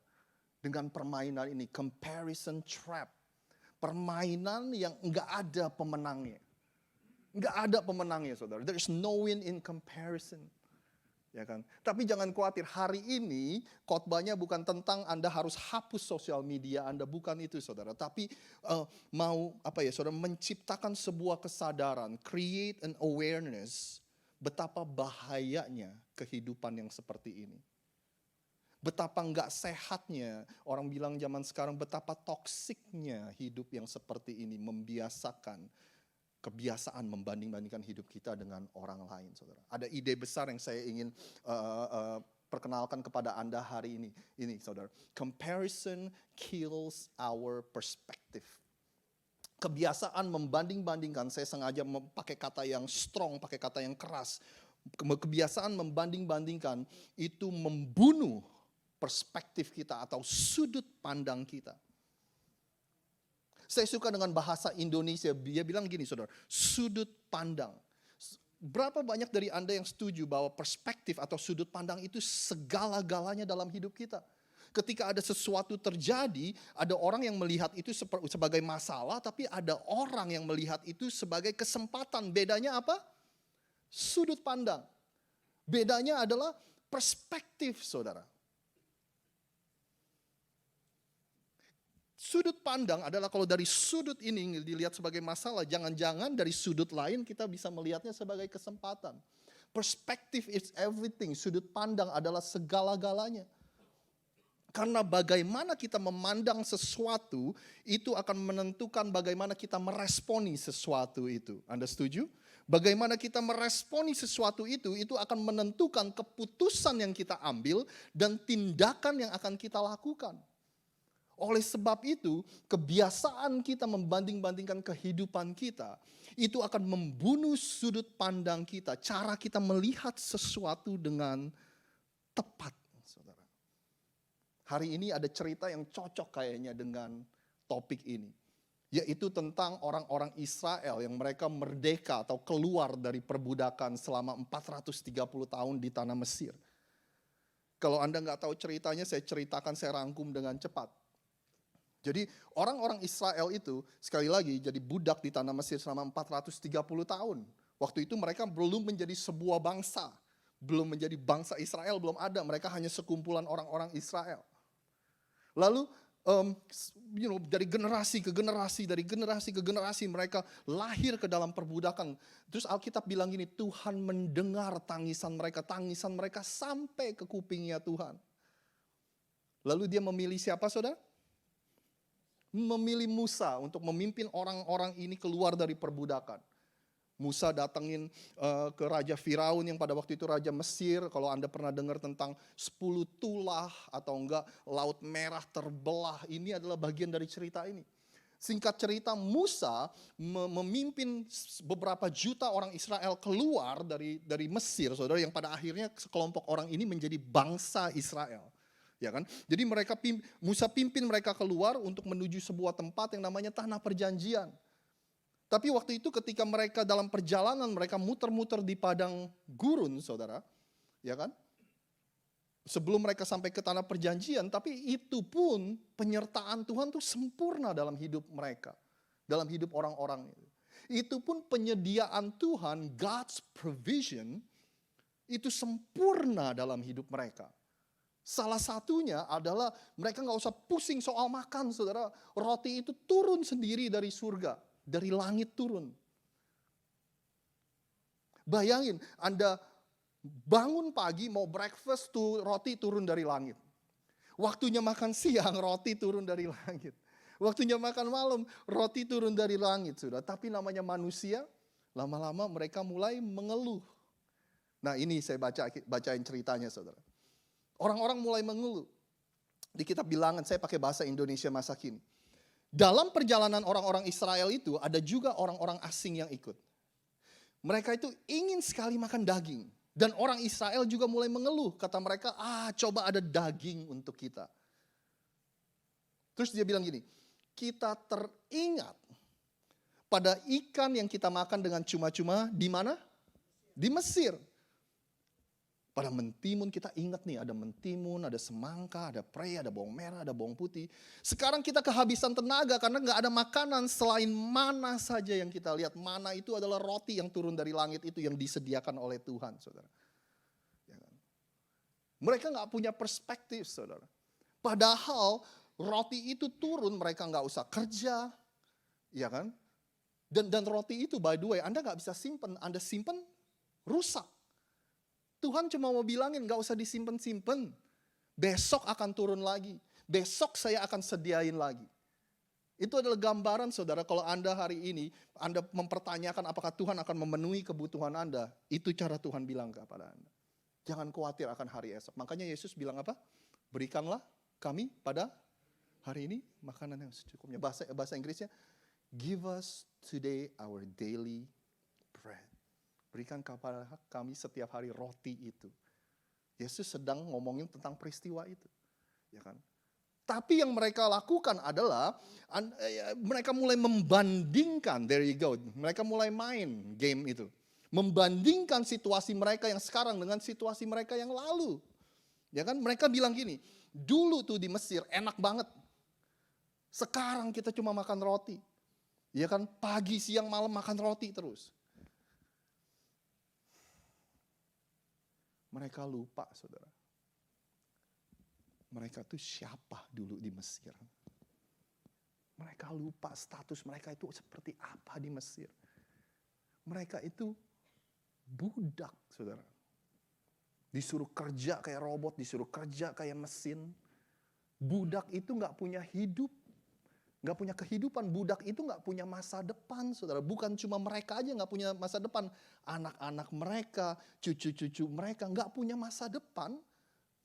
Dengan permainan ini, comparison trap. Permainan yang enggak ada pemenangnya. Enggak ada pemenangnya, saudara. There is no win in comparison. Ya kan? Tapi jangan khawatir, hari ini khotbahnya bukan tentang Anda harus hapus sosial media Anda, bukan itu, saudara. Tapi saudara, menciptakan sebuah kesadaran, create an awareness betapa bahayanya kehidupan yang seperti ini. Betapa enggak sehatnya, orang bilang zaman sekarang, betapa toksiknya hidup yang seperti ini, membiasakan kebiasaan membanding-bandingkan hidup kita dengan orang lain, saudara. Ada ide besar yang saya ingin perkenalkan kepada Anda hari ini. Ini, saudara. Comparison kills our perspective. Kebiasaan membanding-bandingkan, saya sengaja pakai kata yang strong, pakai kata yang keras. Kebiasaan membanding-bandingkan itu membunuh perspektif kita atau sudut pandang kita. Saya suka dengan bahasa Indonesia, dia bilang gini, saudara, sudut pandang. Berapa banyak dari Anda yang setuju bahwa perspektif atau sudut pandang itu segala-galanya dalam hidup kita? Ketika ada sesuatu terjadi, ada orang yang melihat itu sebagai masalah, tapi ada orang yang melihat itu sebagai kesempatan. Bedanya apa? Sudut pandang. Bedanya adalah perspektif, saudara. Sudut pandang adalah kalau dari sudut ini dilihat sebagai masalah, jangan-jangan dari sudut lain kita bisa melihatnya sebagai kesempatan. Perspective is everything, sudut pandang adalah segala-galanya. Karena bagaimana kita memandang sesuatu, itu akan menentukan bagaimana kita meresponi sesuatu itu. Anda setuju? Bagaimana kita meresponi sesuatu itu akan menentukan keputusan yang kita ambil dan tindakan yang akan kita lakukan. Oleh sebab itu, kebiasaan kita membanding-bandingkan kehidupan kita, itu akan membunuh sudut pandang kita, cara kita melihat sesuatu dengan tepat, saudara. Hari ini ada cerita yang cocok kayaknya dengan topik ini, yaitu tentang orang-orang Israel yang mereka merdeka atau keluar dari perbudakan selama 430 tahun di tanah Mesir. Kalau Anda nggak tahu ceritanya, saya ceritakan, saya rangkum dengan cepat. Jadi orang-orang Israel itu sekali lagi jadi budak di tanah Mesir selama 430 tahun. Waktu itu mereka belum menjadi sebuah bangsa. Belum menjadi bangsa Israel, belum ada. Mereka hanya sekumpulan orang-orang Israel. Lalu dari generasi ke generasi mereka lahir ke dalam perbudakan. Terus Alkitab bilang gini, Tuhan mendengar tangisan mereka sampai ke kupingnya Tuhan. Lalu dia memilih siapa, saudara? Memilih Musa untuk memimpin orang-orang ini keluar dari perbudakan. Musa datengin ke Raja Firaun yang pada waktu itu Raja Mesir. Kalau Anda pernah dengar tentang 10 tulah atau enggak Laut Merah terbelah, ini adalah bagian dari cerita ini. Singkat cerita, Musa memimpin beberapa juta orang Israel keluar dari Mesir, saudara, yang pada akhirnya sekelompok orang ini menjadi bangsa Israel. Ya kan? Jadi Musa pimpin mereka keluar untuk menuju sebuah tempat yang namanya Tanah Perjanjian. Tapi waktu itu ketika mereka dalam perjalanan, mereka muter-muter di padang gurun, saudara. Ya kan? Sebelum mereka sampai ke Tanah Perjanjian, tapi itu pun penyertaan Tuhan tuh sempurna dalam hidup mereka. Dalam hidup orang-orang itu. Itu pun penyediaan Tuhan, God's provision, itu sempurna dalam hidup mereka. Salah satunya adalah mereka nggak usah pusing soal makan, saudara. Roti itu turun sendiri dari surga, dari langit turun. Bayangin, Anda bangun pagi mau breakfast tuh roti turun dari langit. Waktunya makan siang roti turun dari langit. Waktunya makan malam roti turun dari langit, sudah. Tapi namanya manusia, lama-lama mereka mulai mengeluh. Nah ini saya bacain ceritanya, saudara. Orang-orang mulai mengeluh. Di kitab Bilangan, saya pakai bahasa Indonesia masa kini. Dalam perjalanan orang-orang Israel itu ada juga orang-orang asing yang ikut. Mereka itu ingin sekali makan daging. Dan orang Israel juga mulai mengeluh. Kata mereka, coba ada daging untuk kita. Terus dia bilang gini, kita teringat pada ikan yang kita makan dengan cuma-cuma di mana? Di Mesir. Pada mentimun kita ingat nih, ada mentimun, ada semangka, ada prei, ada bawang merah, ada bawang putih. Sekarang kita kehabisan tenaga karena nggak ada makanan selain mana saja yang kita lihat. Mana itu adalah roti yang turun dari langit itu yang disediakan oleh Tuhan, saudara. Ya kan? Mereka nggak punya perspektif, saudara. Padahal roti itu turun, mereka nggak usah kerja, ya kan? Dan roti itu, by the way, Anda nggak bisa simpen. Anda simpen, rusak. Tuhan cuma mau bilangin, gak usah disimpan-simpan. Besok akan turun lagi. Besok saya akan sediain lagi. Itu adalah gambaran, saudara, kalau Anda hari ini, Anda mempertanyakan apakah Tuhan akan memenuhi kebutuhan Anda. Itu cara Tuhan bilang kepada Anda. Jangan khawatir akan hari esok. Makanya Yesus bilang apa? Berikanlah kami pada hari ini makanan yang secukupnya. Bahasa Inggrisnya, give us today our daily bread. Berikan kepada kami setiap hari roti itu. Yesus sedang ngomongin tentang peristiwa itu. Ya kan? Tapi yang mereka lakukan adalah, mereka mulai membandingkan, there you go. Mereka mulai main game itu. Membandingkan situasi mereka yang sekarang dengan situasi mereka yang lalu. Ya kan? Mereka bilang gini, dulu tuh di Mesir enak banget. Sekarang kita cuma makan roti. Ya kan? Pagi, siang, malam makan roti terus. Mereka lupa, saudara. Mereka itu siapa dulu di Mesir. Mereka lupa status mereka itu seperti apa di Mesir. Mereka itu budak, saudara. Disuruh kerja kayak robot, disuruh kerja kayak mesin. Budak itu gak punya hidup. Gak punya kehidupan, budak itu gak punya masa depan, saudara. Bukan cuma mereka aja gak punya masa depan. Anak-anak mereka, cucu-cucu mereka gak punya masa depan.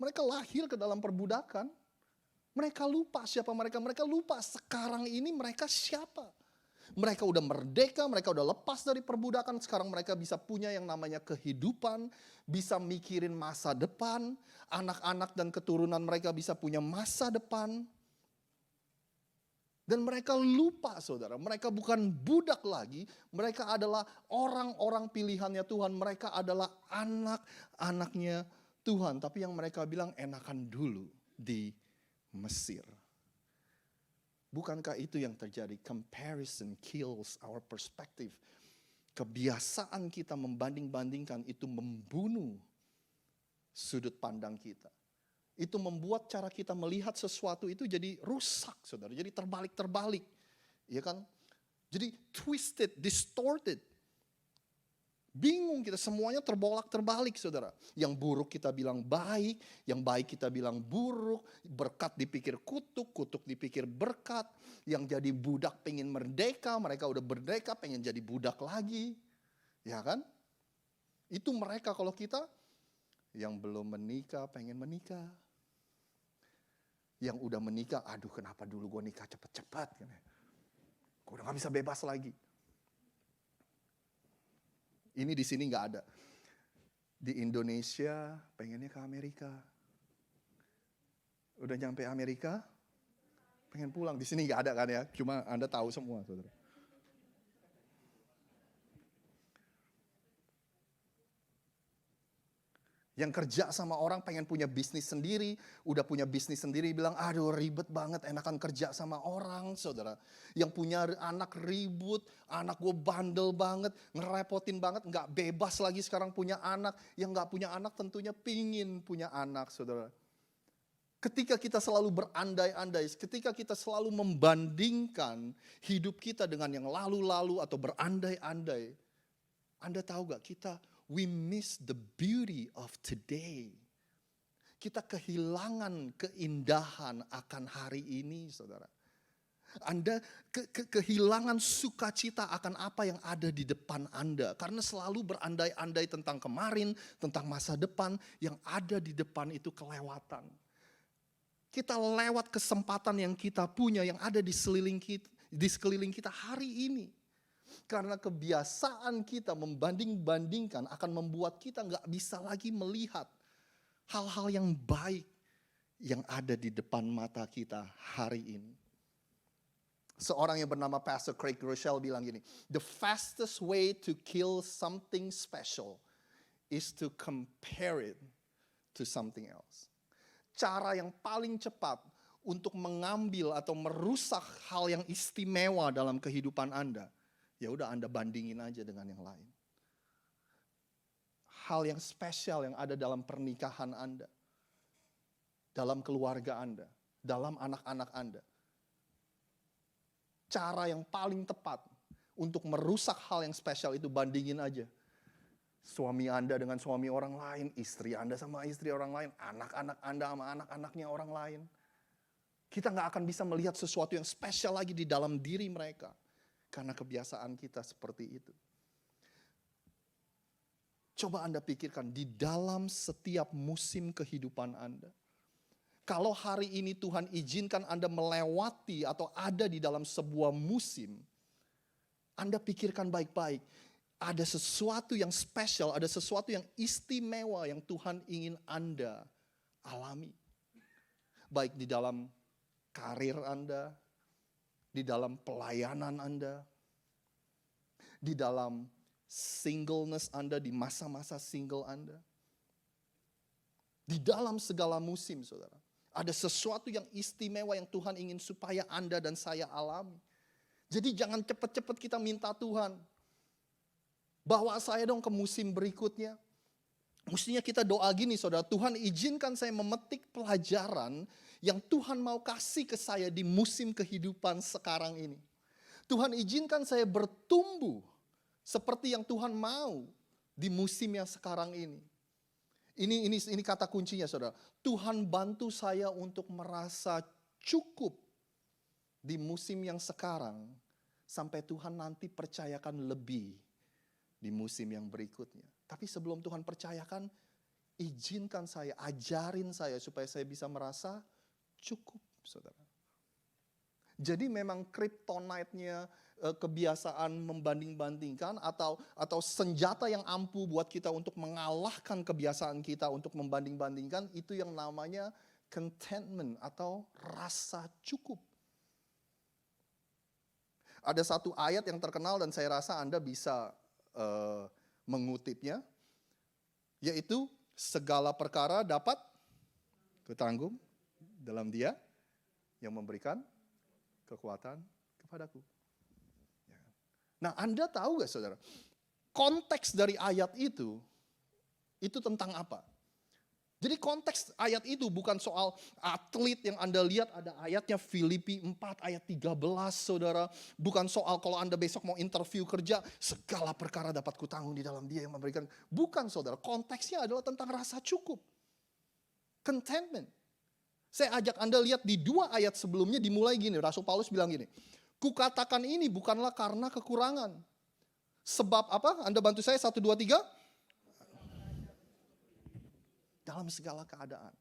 Mereka lahir ke dalam perbudakan. Mereka lupa siapa mereka. Mereka lupa sekarang ini mereka siapa. Mereka udah merdeka, mereka udah lepas dari perbudakan. Sekarang mereka bisa punya yang namanya kehidupan. Bisa mikirin masa depan. Anak-anak dan keturunan mereka bisa punya masa depan. Dan mereka lupa, saudara, mereka bukan budak lagi, mereka adalah orang-orang pilihannya Tuhan, mereka adalah anak-anaknya Tuhan. Tapi yang mereka bilang enakan dulu di Mesir. Bukankah itu yang terjadi? Comparison kills our perspective. Kebiasaan kita membanding-bandingkan itu membunuh sudut pandang kita. Itu membuat cara kita melihat sesuatu itu jadi rusak, saudara. Jadi terbalik-terbalik. Ya kan? Jadi twisted, distorted. Bingung kita, semuanya terbolak-terbalik, saudara. Yang buruk kita bilang baik, yang baik kita bilang buruk. Berkat dipikir kutuk, kutuk dipikir berkat. Yang jadi budak pengen merdeka, mereka udah merdeka pengen jadi budak lagi. Ya kan? Itu mereka, kalau kita yang belum menikah pengen menikah. Yang udah menikah, aduh kenapa dulu gue nikah cepet-cepet. Gue udah gak bisa bebas lagi. Ini di sini gak ada. Di Indonesia pengennya ke Amerika. Udah nyampe Amerika, pengen pulang. Di sini gak ada kan ya, cuma Anda tahu semua, saudara. Yang kerja sama orang pengen punya bisnis sendiri, udah punya bisnis sendiri bilang, aduh ribet banget, enakan kerja sama orang, saudara. Yang punya anak ribut, anak gue bandel banget, ngerepotin banget, gak bebas lagi sekarang punya anak. Yang gak punya anak tentunya pingin punya anak, saudara. Ketika kita selalu berandai-andai, ketika kita selalu membandingkan hidup kita dengan yang lalu-lalu atau berandai-andai, Anda tahu gak kita, we miss the beauty of today. Kita kehilangan keindahan akan hari ini, saudara. Anda kehilangan sukacita akan apa yang ada di depan Anda. Karena selalu berandai-andai tentang kemarin, tentang masa depan, yang ada di depan itu kelewatan. Kita lewat kesempatan yang kita punya, yang ada di sekeliling kita hari ini. Karena kebiasaan kita membanding-bandingkan akan membuat kita nggak bisa lagi melihat hal-hal yang baik yang ada di depan mata kita hari ini. Seorang yang bernama Pastor Craig Groeschel bilang gini, the fastest way to kill something special is to compare it to something else. Cara yang paling cepat untuk mengambil atau merusak hal yang istimewa dalam kehidupan Anda, ya udah Anda bandingin aja dengan yang lain. Hal yang spesial yang ada dalam pernikahan Anda, dalam keluarga Anda, dalam anak-anak Anda. Cara yang paling tepat untuk merusak hal yang spesial itu bandingin aja. Suami Anda dengan suami orang lain, istri Anda sama istri orang lain, anak-anak Anda sama anak-anaknya orang lain. Kita nggak akan bisa melihat sesuatu yang spesial lagi di dalam diri mereka. Karena kebiasaan kita seperti itu. Coba Anda pikirkan di dalam setiap musim kehidupan Anda. Kalau hari ini Tuhan izinkan Anda melewati atau ada di dalam sebuah musim, Anda pikirkan baik-baik. Ada sesuatu yang spesial, ada sesuatu yang istimewa yang Tuhan ingin Anda alami. Baik di dalam karir Anda, di dalam pelayanan Anda, di dalam singleness Anda, di masa-masa single Anda. Di dalam segala musim, saudara. Ada sesuatu yang istimewa yang Tuhan ingin supaya Anda dan saya alami. Jadi jangan cepat-cepat kita minta Tuhan, bawa saya dong ke musim berikutnya. Mestinya kita doa gini saudara, Tuhan izinkan saya memetik pelajaran yang Tuhan mau kasih ke saya di musim kehidupan sekarang ini. Tuhan izinkan saya bertumbuh seperti yang Tuhan mau di musim yang sekarang ini. Ini kata kuncinya saudara. Tuhan bantu saya untuk merasa cukup di musim yang sekarang sampai Tuhan nanti percayakan lebih di musim yang berikutnya. Tapi sebelum Tuhan percayakan, izinkan saya, ajarin saya supaya saya bisa merasa cukup, saudara. Jadi memang kryptonite-nya kebiasaan membanding-bandingkan atau senjata yang ampuh buat kita untuk mengalahkan kebiasaan kita untuk membanding-bandingkan, itu yang namanya contentment atau rasa cukup. Ada satu ayat yang terkenal dan saya rasa Anda bisa mengutipnya, yaitu segala perkara dapat kutanggung dalam Dia yang memberikan kekuatan kepadaku. Nah, Anda tahu gak saudara, konteks dari ayat itu tentang apa? Jadi konteks ayat itu bukan soal atlet yang Anda lihat, ada ayatnya Filipi 4 ayat 13 saudara. Bukan soal kalau Anda besok mau interview kerja, segala perkara dapat kutanggung di dalam Dia yang memberikan. Bukan saudara, konteksnya adalah tentang rasa cukup. Contentment. Saya ajak Anda lihat di 2 ayat sebelumnya dimulai gini, Rasul Paulus bilang gini. Kukatakan ini bukanlah karena kekurangan. Sebab apa? Anda bantu saya 1, 2, 3. Dalam segala keadaan.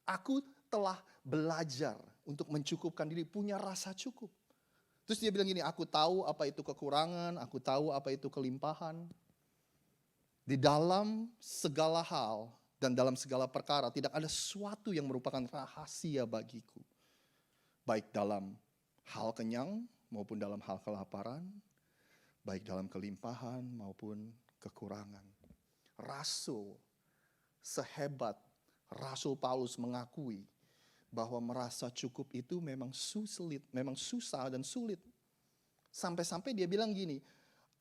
Aku telah belajar untuk mencukupkan diri, punya rasa cukup. Terus dia bilang gini, aku tahu apa itu kekurangan, aku tahu apa itu kelimpahan. Di dalam segala hal dan dalam segala perkara tidak ada sesuatu yang merupakan rahasia bagiku. Baik dalam hal kenyang maupun dalam hal kelaparan, baik dalam kelimpahan maupun kekurangan. Rasul sehebat Rasul Paulus mengakui bahwa merasa cukup itu memang sulit, memang susah dan sulit. Sampai-sampai dia bilang gini,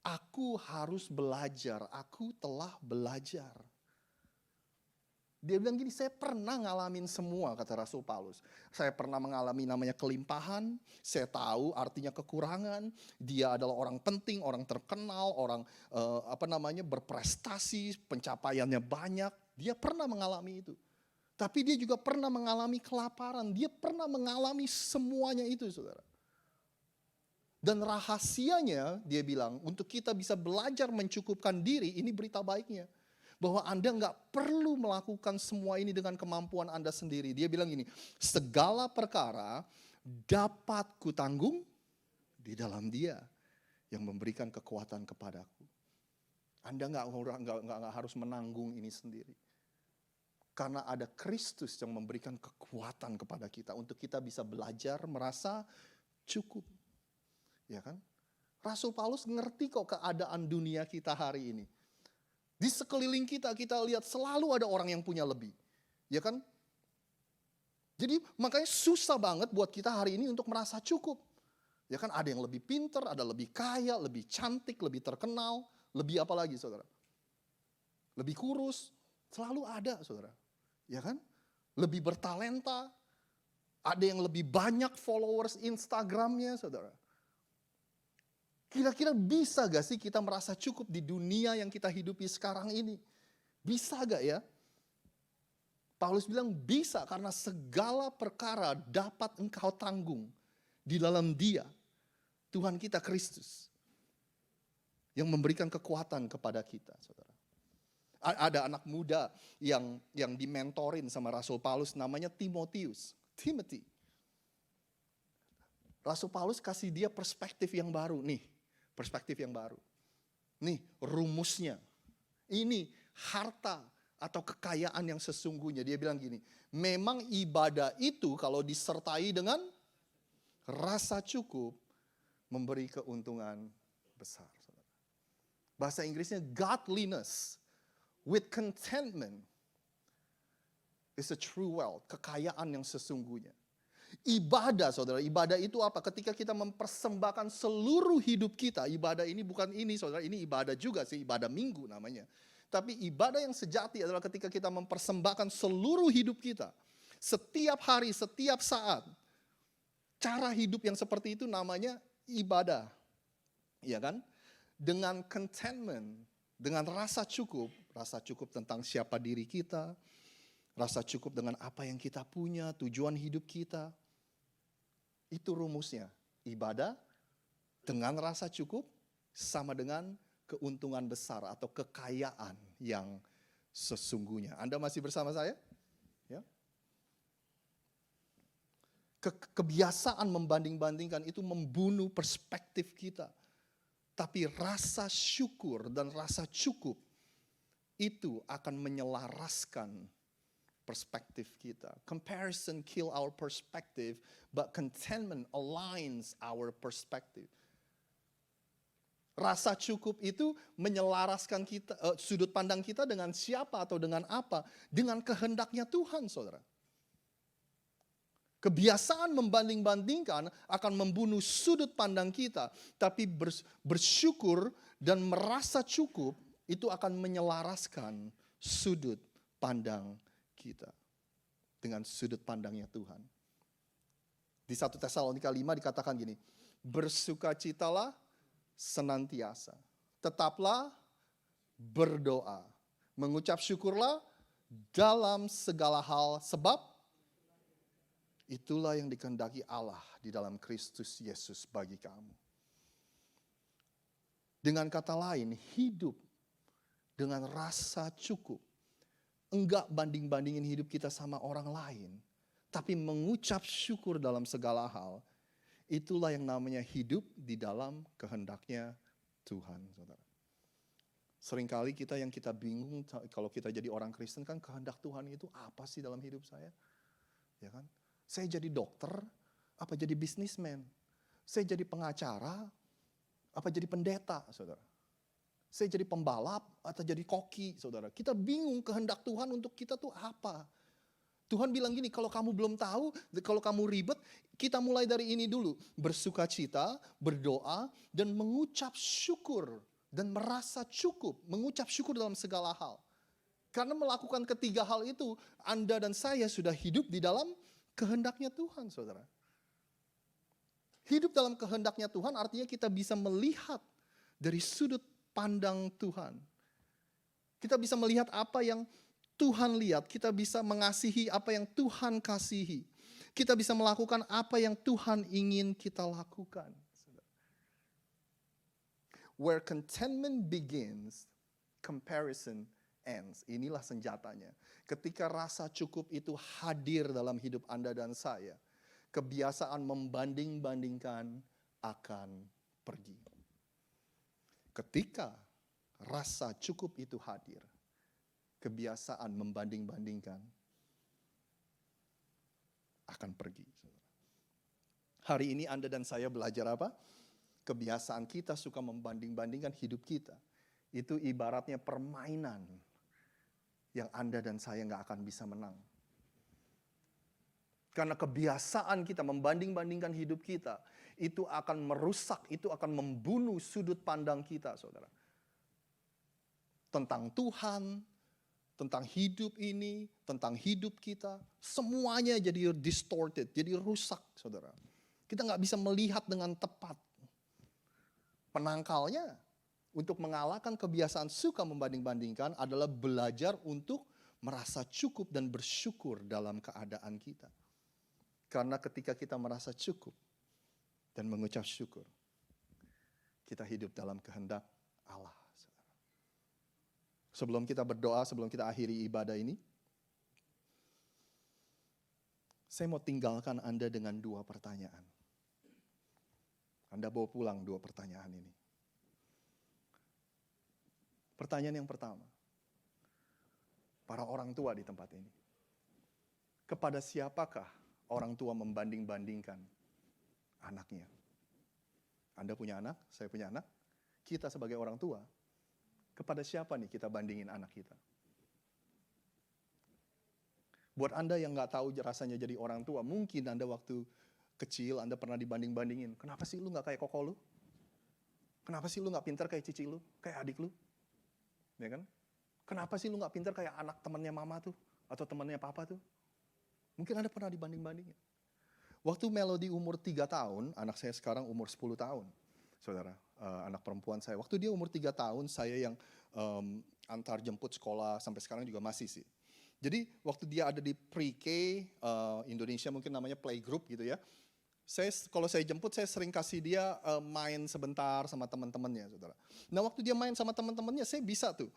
aku harus belajar, aku telah belajar. Dia bilang gini, saya pernah ngalamin semua, kata Rasul Paulus. Saya pernah mengalami namanya kelimpahan, saya tahu artinya kekurangan. Dia adalah orang penting, orang terkenal, orang berprestasi, pencapaiannya banyak. Dia pernah mengalami itu. Tapi dia juga pernah mengalami kelaparan. Dia pernah mengalami semuanya itu, saudara. Dan rahasianya, dia bilang, untuk kita bisa belajar mencukupkan diri, ini berita baiknya. Bahwa Anda nggak perlu melakukan semua ini dengan kemampuan Anda sendiri. Dia bilang gini, segala perkara dapat kutanggung di dalam Dia yang memberikan kekuatan kepadaku. Anda nggak harus menanggung ini sendiri. Karena ada Kristus yang memberikan kekuatan kepada kita untuk kita bisa belajar merasa cukup. Ya kan? Rasul Paulus ngerti kok keadaan dunia kita hari ini. Di sekeliling kita lihat selalu ada orang yang punya lebih. Ya kan? Jadi makanya susah banget buat kita hari ini untuk merasa cukup. Ya kan, ada yang lebih pinter, ada lebih kaya, lebih cantik, lebih terkenal, lebih apa lagi saudara? Lebih kurus, selalu ada saudara. Ya kan? Lebih bertalenta, ada yang lebih banyak followers Instagramnya saudara. Kira-kira bisa gak sih kita merasa cukup di dunia yang kita hidupi sekarang ini? Bisa gak ya? Paulus bilang bisa karena segala perkara dapat engkau tanggung di dalam Dia, Tuhan kita Kristus, yang memberikan kekuatan kepada kita, saudara. Ada anak muda yang dimentorin sama Rasul Paulus, namanya Timothy. Rasul Paulus kasih dia perspektif yang baru, Nih rumusnya, ini harta atau kekayaan yang sesungguhnya. Dia bilang gini, memang ibadah itu kalau disertai dengan rasa cukup, memberi keuntungan besar. Bahasa Inggrisnya godliness with contentment is a true wealth. Kekayaan yang sesungguhnya. Ibadah saudara, ibadah itu apa? Ketika kita mempersembahkan seluruh hidup kita. Ibadah ini bukan ini saudara, ini ibadah juga sih, ibadah minggu namanya. Tapi ibadah yang sejati adalah ketika kita mempersembahkan seluruh hidup kita. Setiap hari, setiap saat. Cara hidup yang seperti itu namanya ibadah. Iya kan? Dengan contentment, dengan rasa cukup tentang siapa diri kita, rasa cukup dengan apa yang kita punya, tujuan hidup kita. Itu rumusnya. Ibadah dengan rasa cukup sama dengan keuntungan besar atau kekayaan yang sesungguhnya. Anda masih bersama saya? Ya. Kebiasaan membanding-bandingkan itu membunuh perspektif kita. Tapi rasa syukur dan rasa cukup itu akan menyelaraskan perspektif kita. Comparison kill our perspective, but contentment aligns our perspective. Rasa cukup itu menyelaraskan kita, sudut pandang kita dengan siapa atau dengan apa? Dengan kehendaknya Tuhan, saudara. Kebiasaan membanding-bandingkan akan membunuh sudut pandang kita. Tapi bersyukur dan merasa cukup itu akan menyelaraskan sudut pandang kita. Dengan sudut pandangnya Tuhan. Di 1 Tesalonika 5 dikatakan gini. Bersukacitalah senantiasa. Tetaplah berdoa. Mengucap syukurlah dalam segala hal. Sebab itulah yang dikehendaki Allah di dalam Kristus Yesus bagi kamu. Dengan kata lain, hidup dengan rasa cukup. Enggak banding-bandingin hidup kita sama orang lain. Tapi mengucap syukur dalam segala hal. Itulah yang namanya hidup di dalam kehendaknya Tuhan. Saudara. Seringkali kita bingung kalau kita jadi orang Kristen kan kehendak Tuhan itu apa sih dalam hidup saya? Ya kan? Saya jadi dokter, apa jadi bisnismen? Saya jadi pengacara, apa jadi pendeta, saudara? Saya jadi pembalap, atau jadi koki, saudara? Kita bingung kehendak Tuhan untuk kita tuh apa? Tuhan bilang gini, kalau kamu belum tahu, kalau kamu ribet, kita mulai dari ini dulu. Bersukacita, berdoa, dan mengucap syukur. Dan merasa cukup, mengucap syukur dalam segala hal. Karena melakukan ketiga hal itu, Anda dan saya sudah hidup di dalam kehendaknya Tuhan, saudara. Hidup dalam kehendaknya Tuhan artinya kita bisa melihat dari sudut pandang Tuhan. Kita bisa melihat apa yang Tuhan lihat. Kita bisa mengasihi apa yang Tuhan kasihi. Kita bisa melakukan apa yang Tuhan ingin kita lakukan. Where contentment begins, comparison ends. Inilah senjatanya. Ketika rasa cukup itu hadir dalam hidup Anda dan saya, kebiasaan membanding-bandingkan akan pergi. ketika rasa cukup itu hadir, kebiasaan membanding-bandingkan akan pergi. Hari ini Anda dan saya belajar apa? Kebiasaan kita suka membanding-bandingkan hidup kita. Itu ibaratnya permainan yang Anda dan saya nggak akan bisa menang. Karena kebiasaan kita membanding-bandingkan hidup kita, itu akan merusak, itu akan membunuh sudut pandang kita, saudara. Tentang Tuhan, tentang hidup ini, tentang hidup kita, semuanya jadi distorted, jadi rusak, saudara. Kita nggak bisa melihat dengan tepat. Penangkalnya, untuk mengalahkan kebiasaan suka membanding-bandingkan adalah belajar untuk merasa cukup dan bersyukur dalam keadaan kita. Karena ketika kita merasa cukup dan mengucap syukur, kita hidup dalam kehendak Allah. Sebelum kita berdoa, sebelum kita akhiri ibadah ini, saya mau tinggalkan Anda dengan 2 pertanyaan. Anda bawa pulang 2 pertanyaan ini. Pertanyaan yang pertama, para orang tua di tempat ini, kepada siapakah orang tua membanding-bandingkan anaknya? Anda punya anak, saya punya anak, kita sebagai orang tua, kepada siapa nih kita bandingin anak kita? Buat Anda yang nggak tahu rasanya jadi orang tua, mungkin Anda waktu kecil Anda pernah dibanding-bandingin. Kenapa sih lu nggak kayak koko lu? Kenapa sih lu nggak pintar kayak cici lu, kayak adik lu? Ya kan? Kenapa sih lu nggak pintar kayak anak temannya mama tuh atau temannya papa tuh? Mungkin Anda pernah dibanding-bandingin. Waktu Melody umur 3 tahun, anak saya sekarang umur 10 tahun. Saudara, anak perempuan saya. Waktu dia umur 3 tahun, saya yang antar jemput sekolah, sampai sekarang juga masih sih. Jadi waktu dia ada di pre-K, Indonesia mungkin namanya playgroup gitu ya. Kalau saya jemput, saya sering kasih dia main sebentar sama teman-temannya, saudara. Nah waktu dia main sama teman-temannya, saya bisa tuh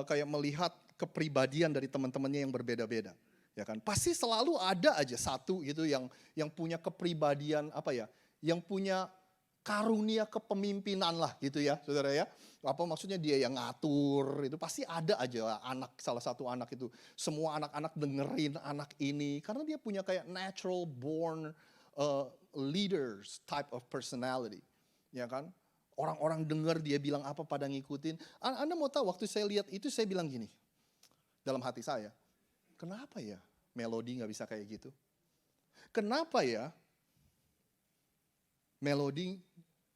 kayak melihat kepribadian dari teman-temannya yang berbeda-beda. Ya kan, pasti selalu ada aja satu gitu yang punya kepribadian apa ya, yang punya karunia kepemimpinan lah gitu ya, saudara ya. Apa maksudnya dia yang ngatur, itu pasti ada aja salah satu anak itu. Semua anak-anak dengerin anak ini karena dia punya kayak natural born leaders type of personality, ya kan? Orang-orang dengar dia bilang apa pada ngikutin. Anda mau tahu waktu saya lihat itu saya bilang gini dalam hati saya, kenapa ya Melody nggak bisa kayak gitu? Kenapa ya Melody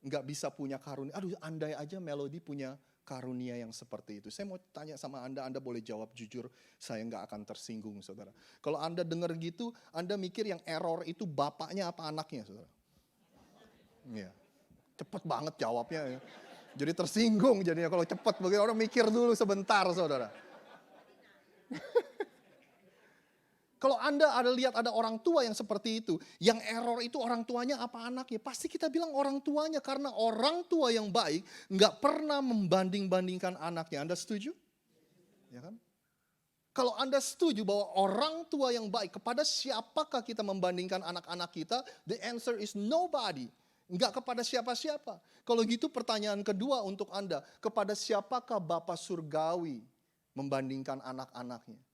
nggak bisa punya karunia? Aduh, andai aja Melody punya karunia yang seperti itu. Saya mau tanya sama Anda boleh jawab jujur, saya nggak akan tersinggung, saudara. Kalau Anda dengar gitu, Anda mikir yang error itu bapaknya apa anaknya, saudara? Iya, cepet banget jawabnya. Ya. Jadi tersinggung jadinya kalau cepet, bagi orang mikir dulu sebentar, saudara. Kalau Anda lihat ada orang tua yang seperti itu, yang error itu orang tuanya apa anaknya, pasti kita bilang orang tuanya karena orang tua yang baik nggak pernah membanding-bandingkan anaknya. Anda setuju? Ya kan? Kalau Anda setuju bahwa orang tua yang baik, kepada siapakah kita membandingkan anak-anak kita? The answer is nobody. Enggak kepada siapa-siapa. Kalau gitu pertanyaan kedua untuk Anda, kepada siapakah Bapa Surgawi membandingkan anak-anaknya?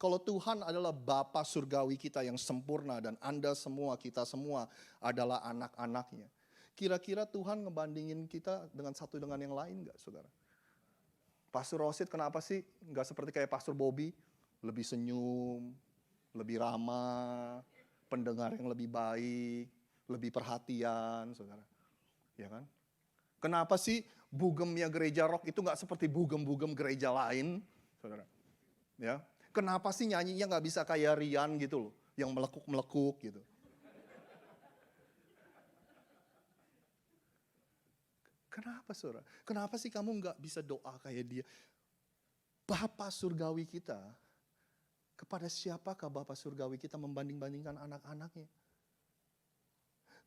Kalau Tuhan adalah Bapa Surgawi kita yang sempurna dan Anda semua, kita semua adalah anak-anaknya. Kira-kira Tuhan ngebandingin kita dengan satu dengan yang lain enggak, saudara? Pastor Rosid kenapa sih enggak seperti kayak Pastor Bobby? Lebih senyum, lebih ramah, pendengar yang lebih baik, lebih perhatian, saudara. Ya kan? Kenapa sih bugemnya gereja rock itu enggak seperti bugem-bugem gereja lain, saudara? Ya. Kenapa sih nyanyinya nggak bisa kayak Rian gitu loh, yang melekuk-melekuk gitu. Kenapa saudara? Kenapa sih kamu nggak bisa doa kayak dia? Bapa Surgawi kita, kepada siapakah Bapa Surgawi kita membanding-bandingkan anak-anaknya?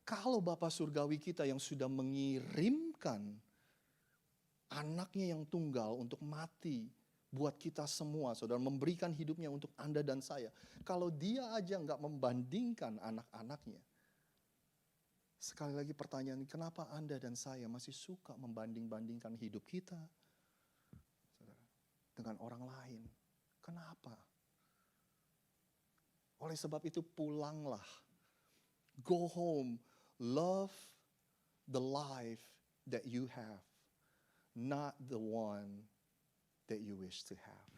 Kalau Bapa Surgawi kita yang sudah mengirimkan anaknya yang tunggal untuk mati, buat kita semua, saudara, memberikan hidupnya untuk Anda dan saya. Kalau dia aja nggak membandingkan anak-anaknya, Sekali lagi pertanyaan, kenapa Anda dan saya masih suka membanding-bandingkan hidup kita dengan orang lain? Kenapa? Oleh sebab itu pulanglah. Go home. Love the life that you have, not the one that you wish to have.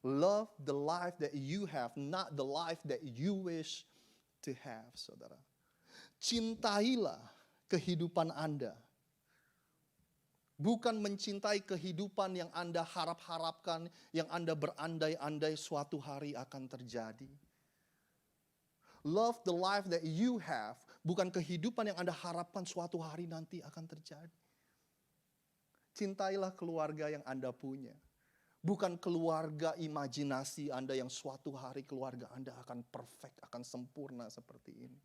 Love the life that you have, not the life that you wish to have, saudara. Cintailah kehidupan Anda. Bukan mencintai kehidupan yang Anda harap-harapkan, yang Anda berandai-andai suatu hari akan terjadi. Love the life that you have, bukan kehidupan yang Anda harapkan suatu hari nanti akan terjadi. Cintailah keluarga yang Anda punya. Bukan keluarga imajinasi Anda yang suatu hari keluarga Anda akan perfect, akan sempurna seperti ini.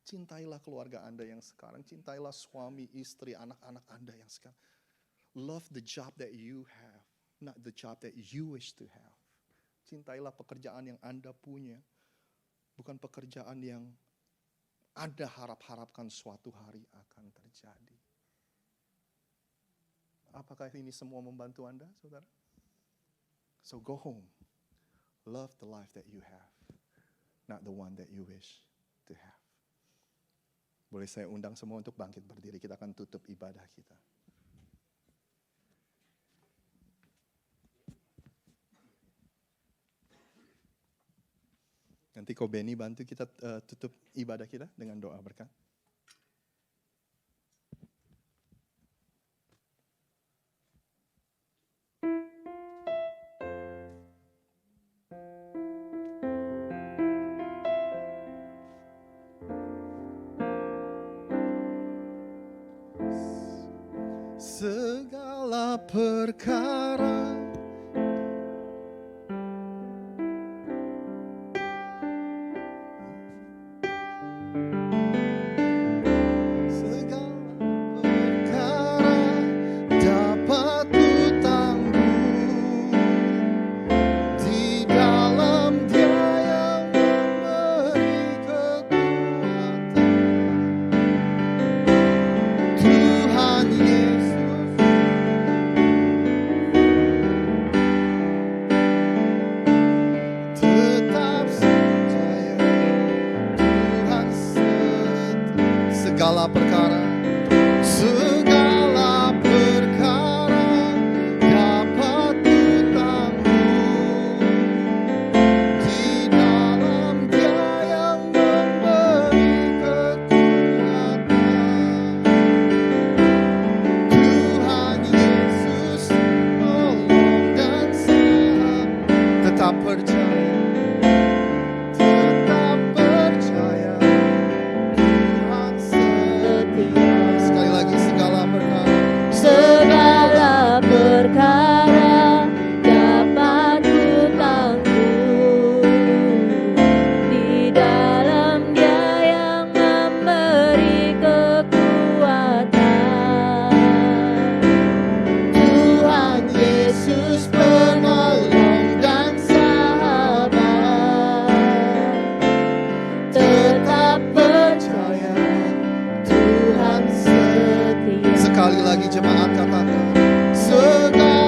Cintailah keluarga Anda yang sekarang. Cintailah suami, istri, anak-anak Anda yang sekarang. Love the job that you have, not the job that you wish to have. Cintailah pekerjaan yang Anda punya. Bukan pekerjaan yang Anda harap-harapkan suatu hari akan terjadi. Apakah ini semua membantu Anda, saudara? So go home. Love the life that you have, not the one that you wish to have. Boleh saya undang semua untuk bangkit berdiri. Kita akan tutup ibadah kita. Nanti Ko Benny bantu kita tutup ibadah kita dengan doa berkat. Segala perkara dapat kutanggung di dalam Dia yang memberi kekuatan. Tuhan Yesus, tetap percaya Tuhan setia. Segala perkara dapat kutanggung di dalam Dia yang memberi kekuatan. Tuhan Yesus tolong dan sahabat. Tetap percaya Tuhan setia. Sekali lagi segala perkara dapat kutanggung di dalam Dia yang memberi kekuatan. Tuhan Yesus penolong dan sahabat. Tetap percaya Tuhan setia. Sekali lagi jemaat katakan segala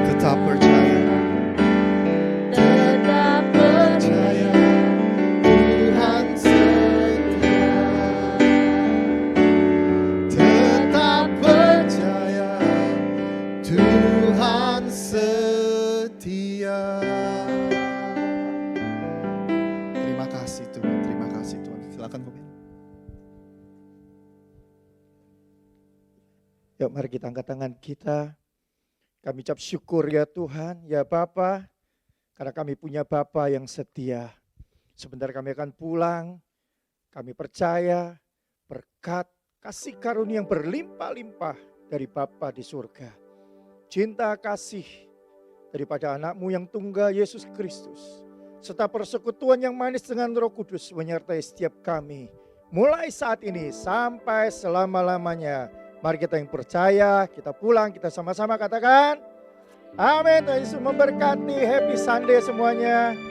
tetap percaya Tuhan setia. Tetap percaya Tuhan setia. Terima kasih Tuhan, terima kasih Tuhan. Silakan Ko Ben. Yuk mari kita angkat tangan kita. Kami ucap syukur ya Tuhan, ya Bapa, karena kami punya Bapa yang setia. Sebentar kami akan pulang, kami percaya berkat kasih karunia yang berlimpah-limpah dari Bapa di surga. Cinta kasih daripada anakmu yang tunggal Yesus Kristus. Serta persekutuan yang manis dengan Roh Kudus menyertai setiap kami. Mulai saat ini sampai selama-lamanya. Mari kita yang percaya, kita pulang, kita sama-sama katakan. Amin. Tuhan Yesus memberkati. Happy Sunday semuanya.